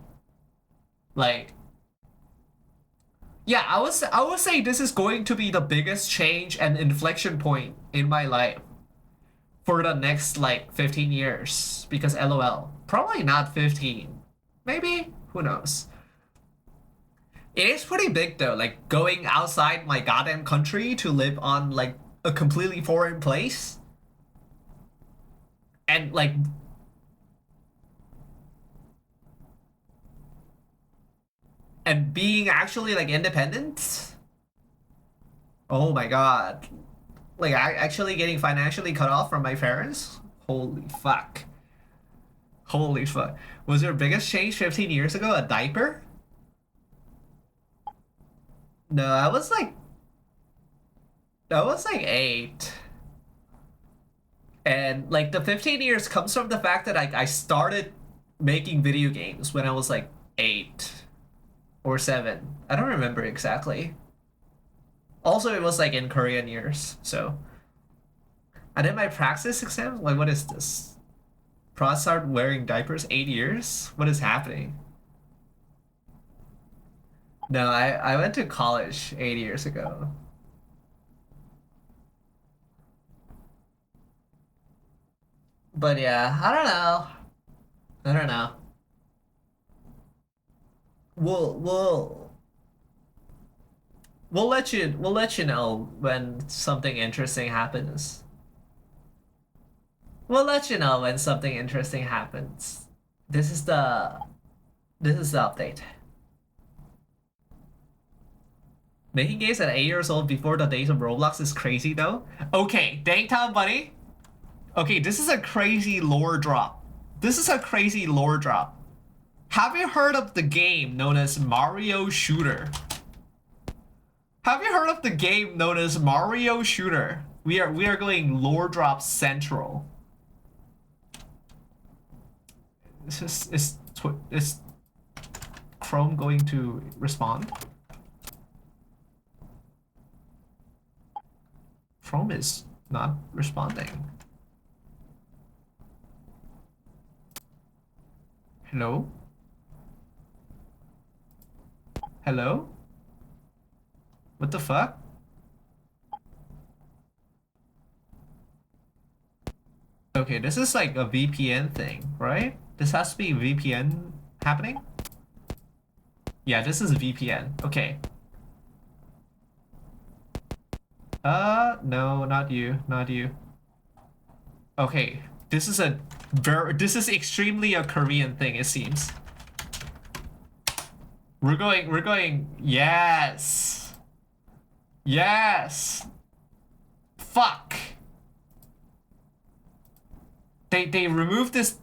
Like yeah, I would say this is going to be the biggest change and inflection point in my life for the next like 15 years because LOL. Probably not 15. Maybe, who knows. It is pretty big though, like going outside my goddamn country to live on like a completely foreign place. And like and being actually like independent. Oh my god. Like I actually getting financially cut off from my parents? Holy fuck. Holy fuck. Was your biggest change 15 years ago a diaper? No, I was like 8. And like the 15 years comes from the fact that I started making video games when I was like 8. or 7. I don't remember exactly. Also, it was like in Korean years, so. I did my praxis exam? Like, what is this? Pros start wearing diapers 8 years? What is happening? No, I went to college 8 years ago. But yeah, I don't know. I don't know. We'll we'll we'll let you know when something interesting happens. We'll let you know when something interesting happens. This is the this is the update. Making games at 8 years old before the days of Roblox is crazy though. Okay, daytime buddy. Okay, this is a crazy lore drop. This is a crazy lore drop. Have you heard of the game known as Mario Shooter? Have you heard of the game known as Mario Shooter? We are going lore drop central. Is Chrome going to respond? Chrome is not responding. Hello? Hello? What the fuck? Okay, this is like a VPN thing, right? This has to be VPN happening? Yeah, this is VPN. Okay. No, not you, not you. Okay, this is extremely a Korean thing, it seems. We're going, yes. Yes. Fuck. They removed this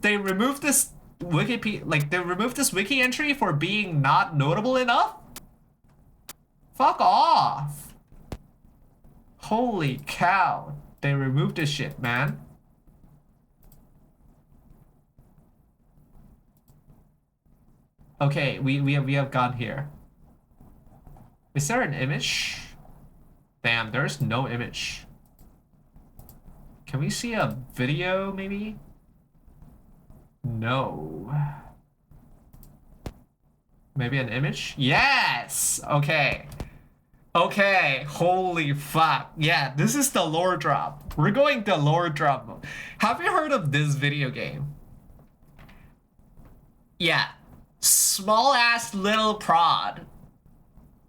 Wikipedia, like they removed this wiki entry for being not notable enough? Fuck off. Holy cow. They removed this shit, man. Okay, we have gone here. Is there an image? Damn, there's no image. Can we see a video, maybe? No. Maybe an image? Yes! Okay. Okay, holy fuck. Yeah, this is the lore drop. We're going to lore drop mode. Have you heard of this video game? Yeah. Small ass little prod.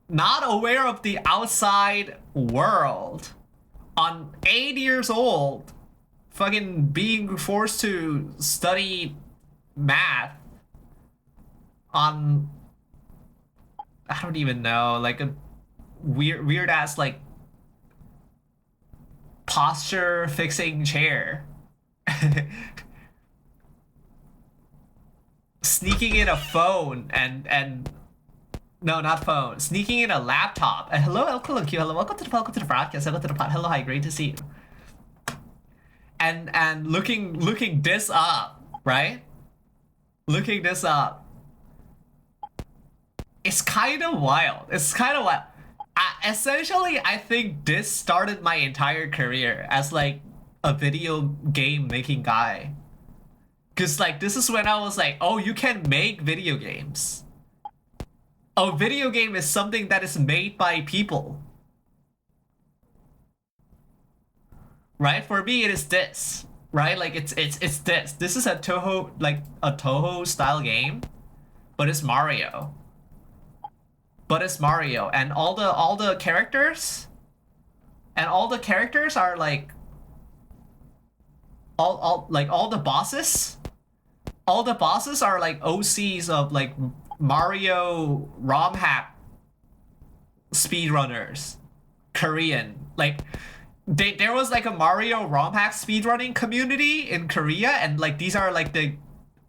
Not aware of the outside world. On 8 years old. Fucking being forced to study math. On... I don't even know, like a weird ass like posture fixing chair. Sneaking in a phone and no, not phone. Sneaking in a laptop. Hello, hello, hello. Welcome to the broadcast. Welcome to the pod. Hello, hi, great to see you. And looking this up, right? Looking this up. It's kind of wild. It's kind of wild. Essentially, I think this started my entire career as like a video game making guy. Cause like this is when I was like, oh, you can make video games. A video game is something that is made by people. Right? For me, it is this. Right? Like it's this. This is a Toho style game, but it's Mario. But it's Mario, and all the characters are like all the bosses. All the bosses are like OCs of like Mario ROM hack speedrunners. Korean. Like there was like a Mario ROM hack speedrunning community in Korea, and like these are like the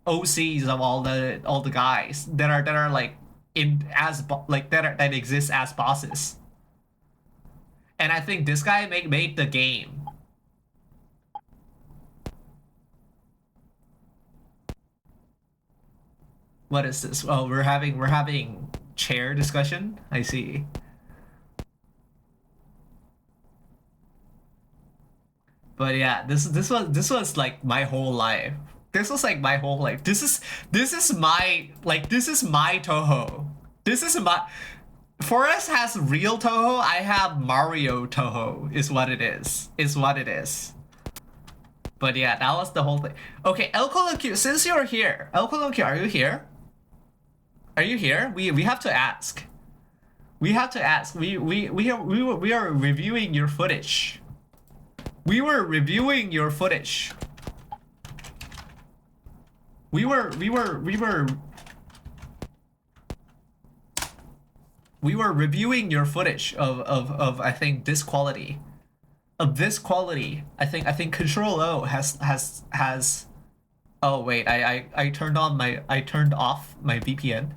OCs of all the guys that are like that exist as bosses. And I think this guy made the game. What is this? Oh, we're having chair discussion. I see. But yeah, this was like my whole life. This was like my whole life. This is my Toho. This is my Forest has real Toho. I have Mario Toho. Is what it is. Is what it is. But yeah, that was the whole thing. Okay, El Colon Q, since you're here, El Colon Q, are you here? Are you here? We have to ask. We have to ask. We are reviewing your footage. We were reviewing your footage. We were reviewing your footage of I think this quality. Of this quality. I think Control O has oh wait, I turned off my VPN.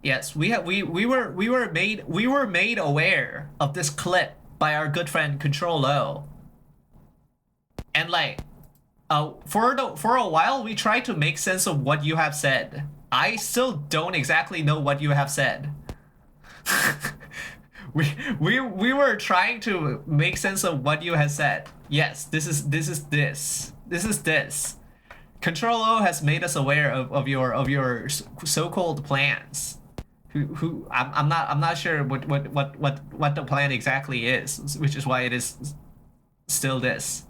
Yes, we were made aware of this clip by our good friend Control O. And like for a while we tried to make sense of what you have said. I still don't exactly know what you have said. we were trying to make sense of what you have said. Yes, this is this. Control O has made us aware of your so-called plans. I'm not sure what the plan exactly is, which is why it is still this.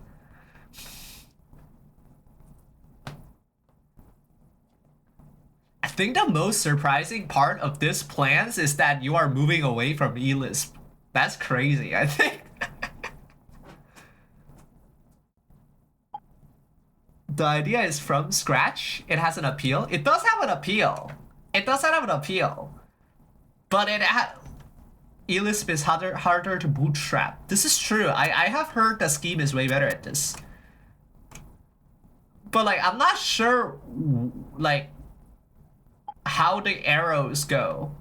I think the most surprising part of this plans is that you are moving away from eLisp. That's crazy, I think. The idea is from scratch. It has an appeal. It does have an appeal. It does have an appeal. But eLisp is harder to bootstrap. This is true. I have heard the scheme is way better at this. But like, I'm not sure like how the arrows go.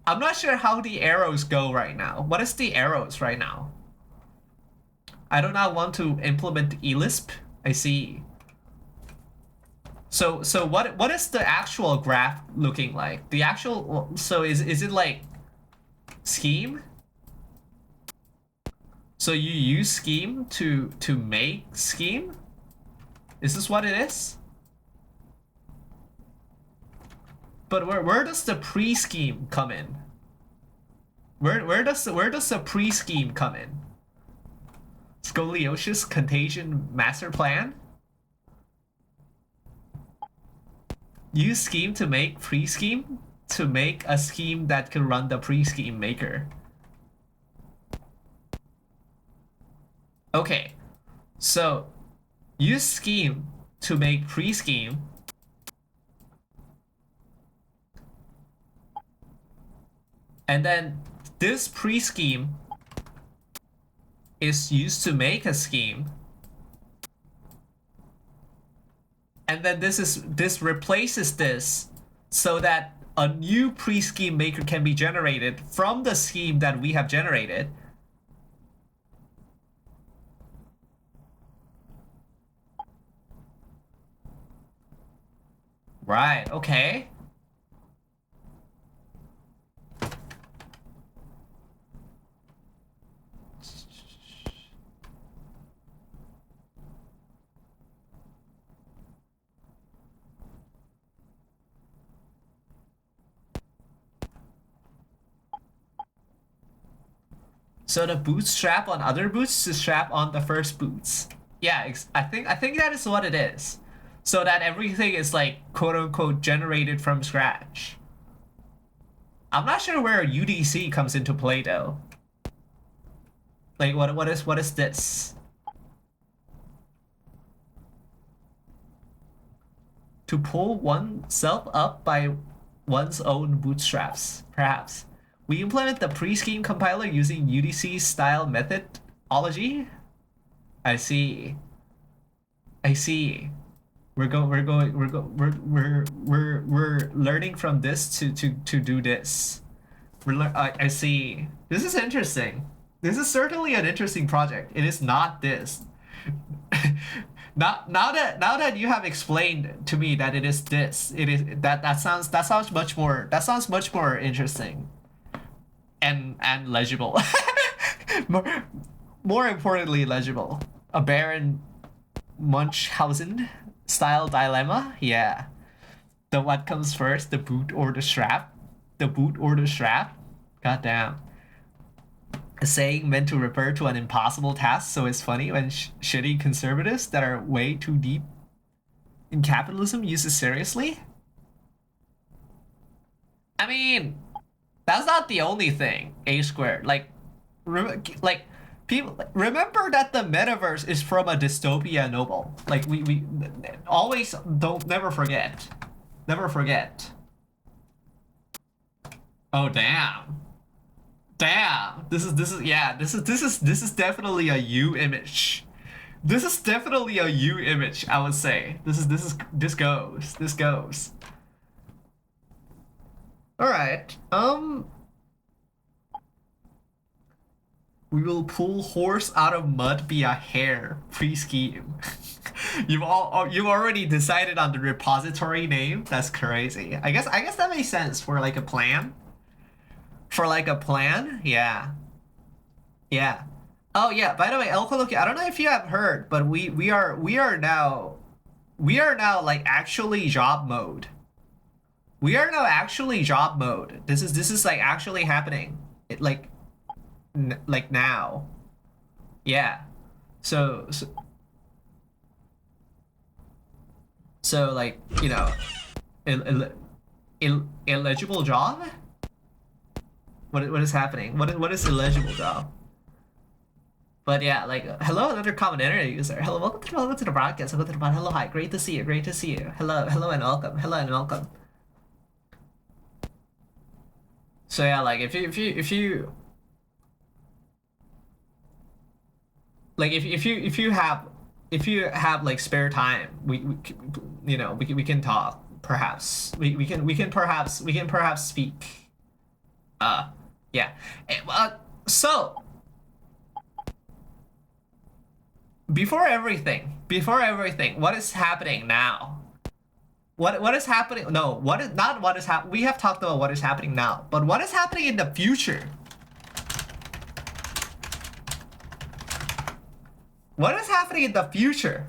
I'm not sure how the arrows go right now. What is the arrows right now? I do not want to implement eLisp. I see. So what is the actual graph looking like? The actual, so is it like scheme? So you use scheme to make scheme? Is this what it is? But where does the pre-scheme come in? Where does the pre-scheme come in? Scoliosis contagion master plan? Use scheme to make pre-scheme to make a scheme that can run the pre-scheme maker. Okay, so use scheme to make pre-scheme. And then this pre-scheme is used to make a scheme. And then this replaces this so that a new pre-scheme maker can be generated from the scheme that we have generated. Right, okay. So the bootstrap on other boots to strap on the first boots. Yeah, I think that is what it is. So that everything is like quote unquote generated from scratch. I'm not sure where UDC comes into play though. Like what is this? To pull oneself up by one's own bootstraps, perhaps. We implement the pre-scheme compiler using UDC style methodology. I see. I see. We're learning from this to do this. I see. This is interesting. This is certainly an interesting project. It is not this. Now that you have explained to me that it is this, it is that sounds much more interesting and legible. more, more importantly, legible. A Baron Munchausen style dilemma. Yeah. The what comes first, the boot or the strap? The boot or the strap? Goddamn. A saying meant to refer to an impossible task, so it's funny when shitty conservatives that are way too deep in capitalism use it seriously. I mean, that's not the only thing. A squared, like people remember that the metaverse is from a dystopia novel. Like we always don't never forget, never forget. Oh damn. Damn, this is definitely a you image. This is definitely a you image, I would say. This goes. All right. We will pull horse out of mud via hair pre-scheme. You've already decided on the repository name. That's crazy. I guess that makes sense for like a plan. For like a plan? Yeah. Yeah. Oh yeah, by the way, El Coloquio, I don't know if you have heard, but we are now like actually job mode. We are now actually job mode. This is like actually happening. It like now. Yeah. So like, you know, illegible job? What is happening? What is illegible job? But yeah, like hello, another common internet user. Hello, welcome to the broadcast. Welcome to the pod. Hello, hi, great to see you. Great to see you. Hello and welcome. Hello and welcome. So yeah, like if you like if you have like spare time, you know we can talk. Perhaps we can perhaps speak. Yeah. So before everything, what is happening now? What is happening? No, what is not what is happening. We have talked about what is happening now, but what is happening in the future? What is happening in the future?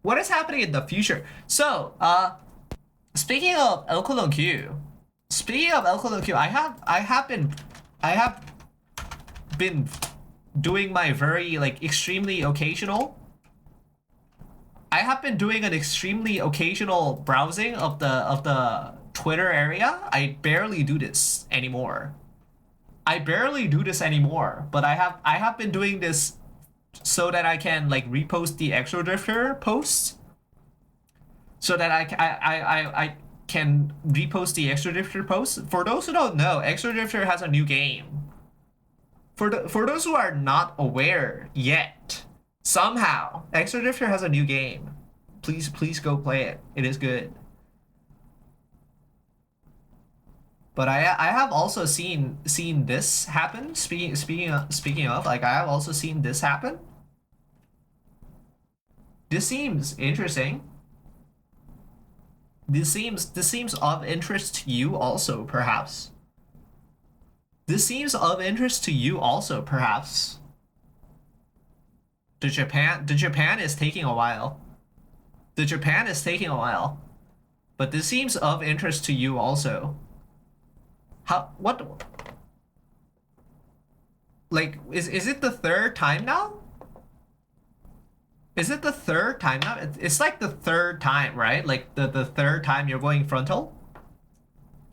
What is happening in the future? So, speaking of El Colon Q, I have been doing my very like extremely occasional. I have been doing an extremely occasional browsing of the Twitter area. I barely do this anymore. But I have been doing this so that I can like repost the Extra Drifter posts. So that I can repost the Extra Drifter posts. For those who don't know, Extra Drifter has a new game. For those who are not aware yet, somehow Extra Drifter has a new game. Please go play it. It is good. But I have also seen this happen. Speaking of, like I have also seen this happen. This seems interesting. This seems of interest to you also, perhaps. This seems of interest to you also, perhaps. The Japan is taking a while. The Japan is taking a while. But this seems of interest to you also. What? Like, is it the third time now? Is it the third time now? It's like the third time, right? Like the third time you're going frontal?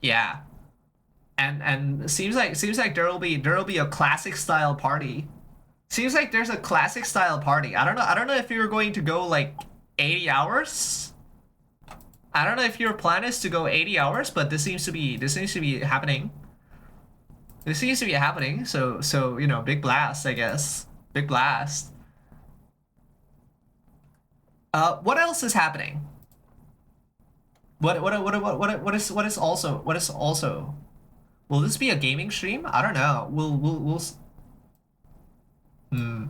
Yeah. And seems like there'll be a classic style party. Seems like there's a classic style party. I don't know if you're going to go like 80 hours. I don't know if your plan is to go 80 hours, but this seems to be happening. This seems to be happening. So you know, big blast, I guess. Big blast. What else is happening? What is also? Will this be a gaming stream? I don't know. Hmm.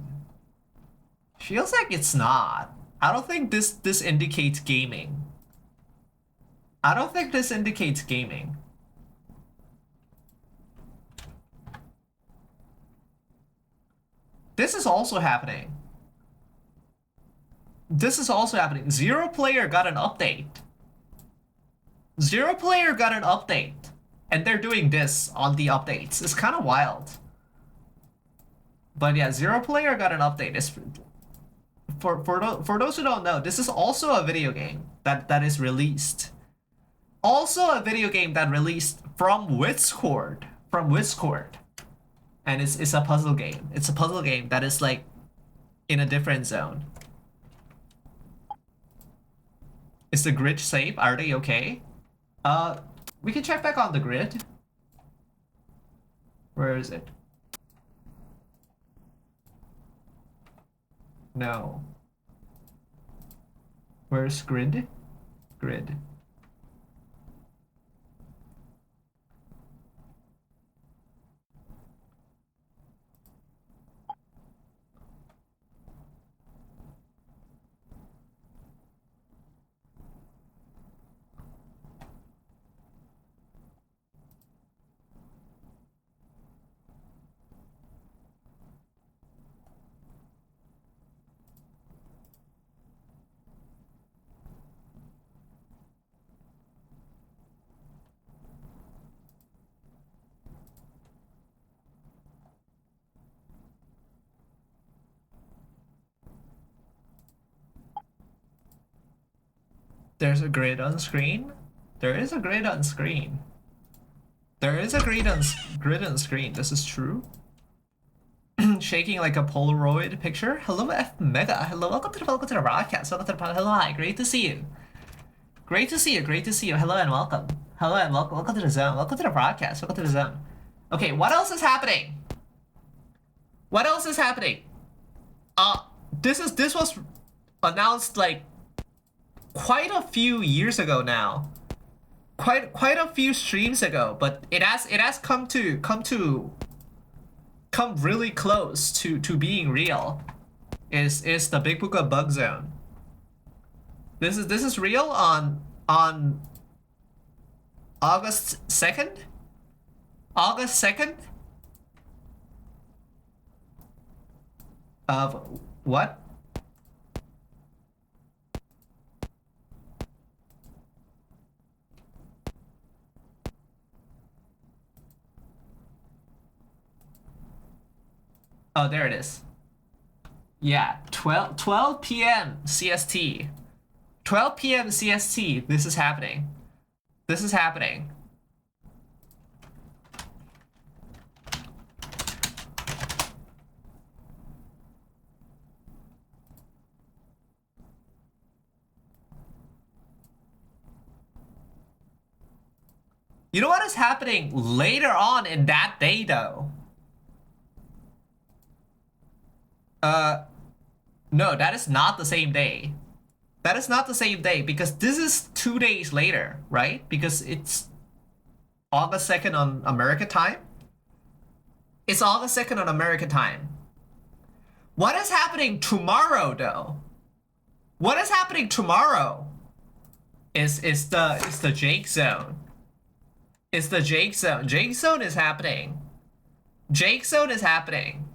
Feels like it's not. I don't think this indicates gaming. I don't think this indicates gaming. This is also happening. This is also happening. Zero Player got an update. Zero Player got an update. And they're doing this on the updates. It's kind of wild. But yeah, Zero Player got an update. It's for those who don't know, this is also a video game that is released. Also a video game that released from Discord. From Discord. And it's a puzzle game. It's a puzzle game that is like in a different zone. Is the grid safe? Are they okay? We can check back on the grid. Where is it? No. Where's grid? Grid. There's a grid on screen. There is a grid on screen. There is a grid on screen. This is true. Shaking like a Polaroid picture. Hello, F Mega. Hello, welcome to the broadcast. Welcome to the pod. Hello, hi. Great to see you. Great to see you. Great to see you. Hello and welcome. Hello and welcome. Welcome to the zone. Welcome to the broadcast. Welcome to the zone. Okay, what else is happening? What else is happening? This was announced like quite a few years ago now. Quite a few streams ago, but it has come really close to being real. Is the Big Book of Bug Zone. This is real on August 2nd? August 2nd? Of what? Oh, there it is. Yeah, 12 p.m. CST. 12 p.m. CST. This is happening. This is happening. You know what is happening later on in that day, though? No, that is not the same day. That is not the same day because this is 2 days later, right? Because it's August 2nd on American time. It's August 2nd on American time. What is happening tomorrow, though? What is happening tomorrow is the Jake Zone. It's the Jake Zone. Jake Zone is happening. Jake Zone is happening.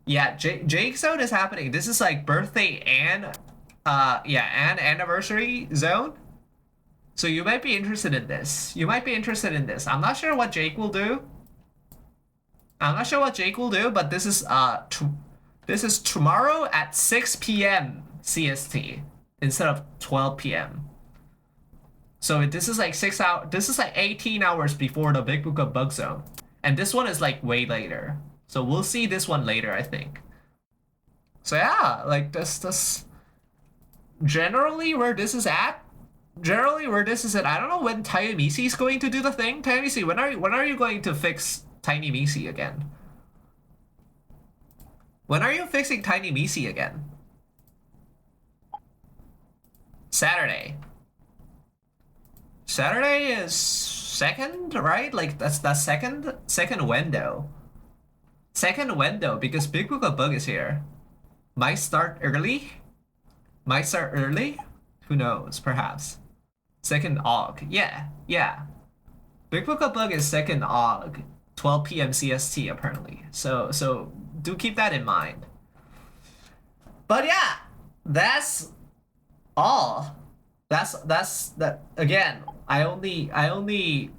Yeah, Jake Zone is happening. This is like birthday and and anniversary zone. So you might be interested in this. You might be interested in this. I'm not sure what Jake will do. I'm not sure what Jake will do, but this is tomorrow at 6 p.m. CST instead of 12 p.m. So this is like 6 hours. This is like 18 hours before the Big Book of Bug Zone, and this one is like way later. So we'll see this one later, I think. So yeah, like this generally where this is at. Generally where this is at. I don't know when Tiny Misi is going to do the thing. Tiny Misi, when are you going to fix Tiny Misi again? When are you fixing Tiny Misi again? Saturday. Saturday is second, right? Like that's second window. Second window because Big Book of Bug is here. Might start early. Might start early. Who knows? Perhaps. Second AUG. Yeah, yeah. Big Book of Bug is second AUG, 12 p.m. CST apparently. So do keep that in mind. But yeah, that's all. That's that again. I only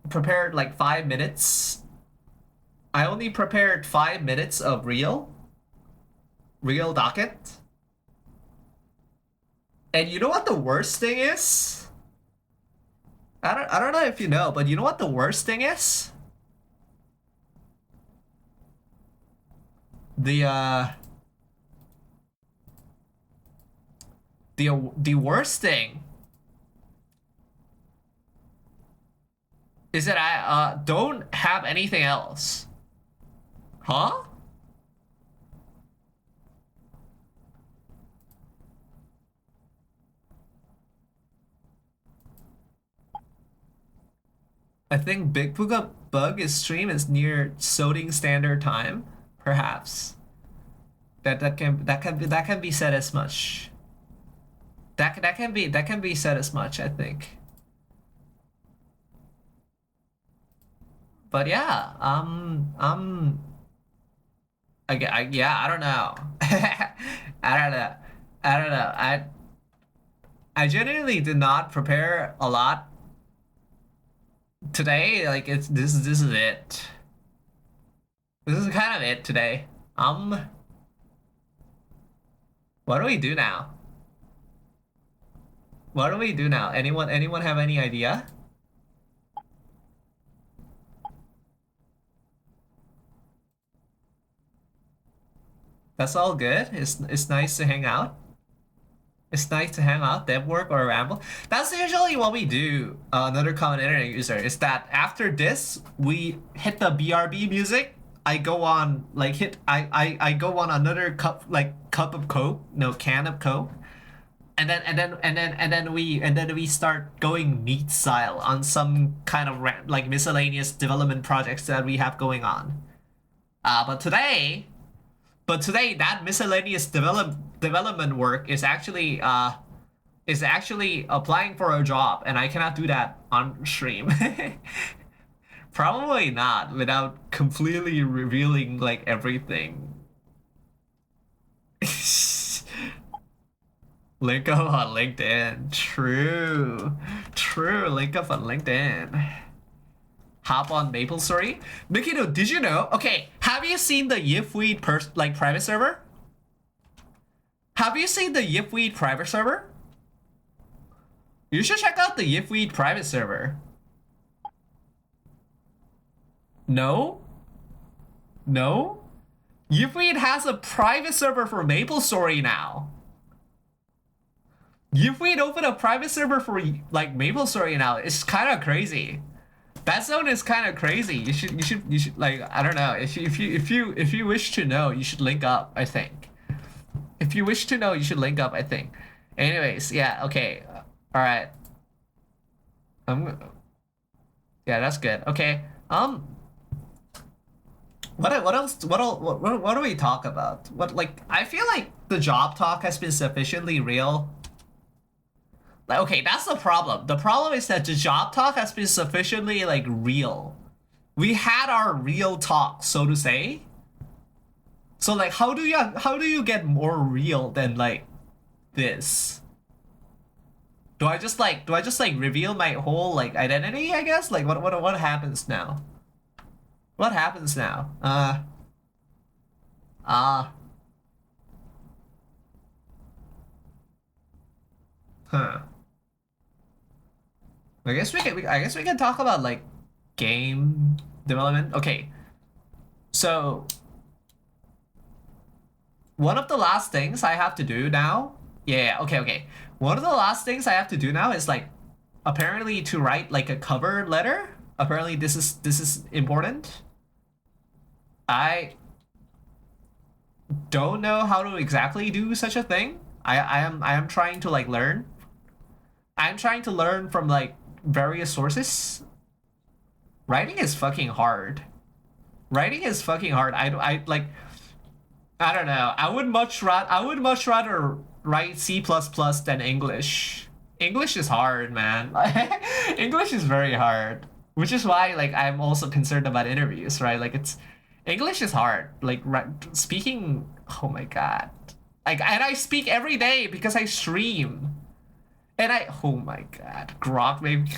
prepared like 5 minutes. I only prepared 5 minutes of real docket. And you know what the worst thing is? I don't know if you know, but you know what the worst thing is? The the worst thing is that I don't have anything else. Huh? I think Big Puka Bug stream is near Soding Standard Time, perhaps. That can be said as much. That can be said as much, I think. But yeah, yeah, I don't know. I don't know. I don't know. I genuinely did not prepare a lot today. Like it's this is it. This is kind of it today. What do we do now? What do we do now? Anyone have any idea? That's all good. It's nice to hang out. It's nice to hang out, dev work or ramble. That's usually what we do. Another common internet user is that after this, we hit the BRB music. I go on like I go on another cup of Coke, no can of Coke, and then we start going meat style on some kind of like miscellaneous development projects that we have going on. But today that miscellaneous development work is actually applying for a job, and I cannot do that on stream. Probably not without completely revealing like everything. Link up on LinkedIn. True. True. Link up on LinkedIn. Hop on MapleStory. Mikito, did you know? Okay, have you seen the Yipweed private server? Have you seen the Yipweed private server? You should check out the Yipweed private server. No? No? Yipweed has a private server for MapleStory now. Yipweed opened a private server for like MapleStory now. It's kind of crazy. That zone is kind of crazy. You should like, I don't know. If you wish to know, you should link up, I think. If you wish to know, you should link up, I think. Anyways, yeah, okay. All right. Yeah, that's good. Okay. What else? What do we talk about? What, like, I feel like the job talk has been sufficiently real. Like, okay, that's the problem. The problem is that the job talk has been sufficiently like real. We had our real talk, so to say. So like, how do you get more real than like this? Do I just like reveal my whole like identity, I guess? Like what happens now? What happens now? Huh. I guess we can talk about like game development. Okay. So one of the last things I have to do now. Yeah, okay. One of the last things I have to do now is like apparently to write like a cover letter. Apparently this is important. don't know how to exactly do such a thing. I am trying to like learn. I'm trying to learn from like various sources. Writing is fucking hard. Writing is fucking hard. I like I don't know. I would much rather write C++ than English. English is hard, man. English is very hard, which is why like I'm also concerned about interviews, right? Like it's English is hard. Like speaking, oh my God. Like and I speak every day because I stream. And I oh my God, Grok maybe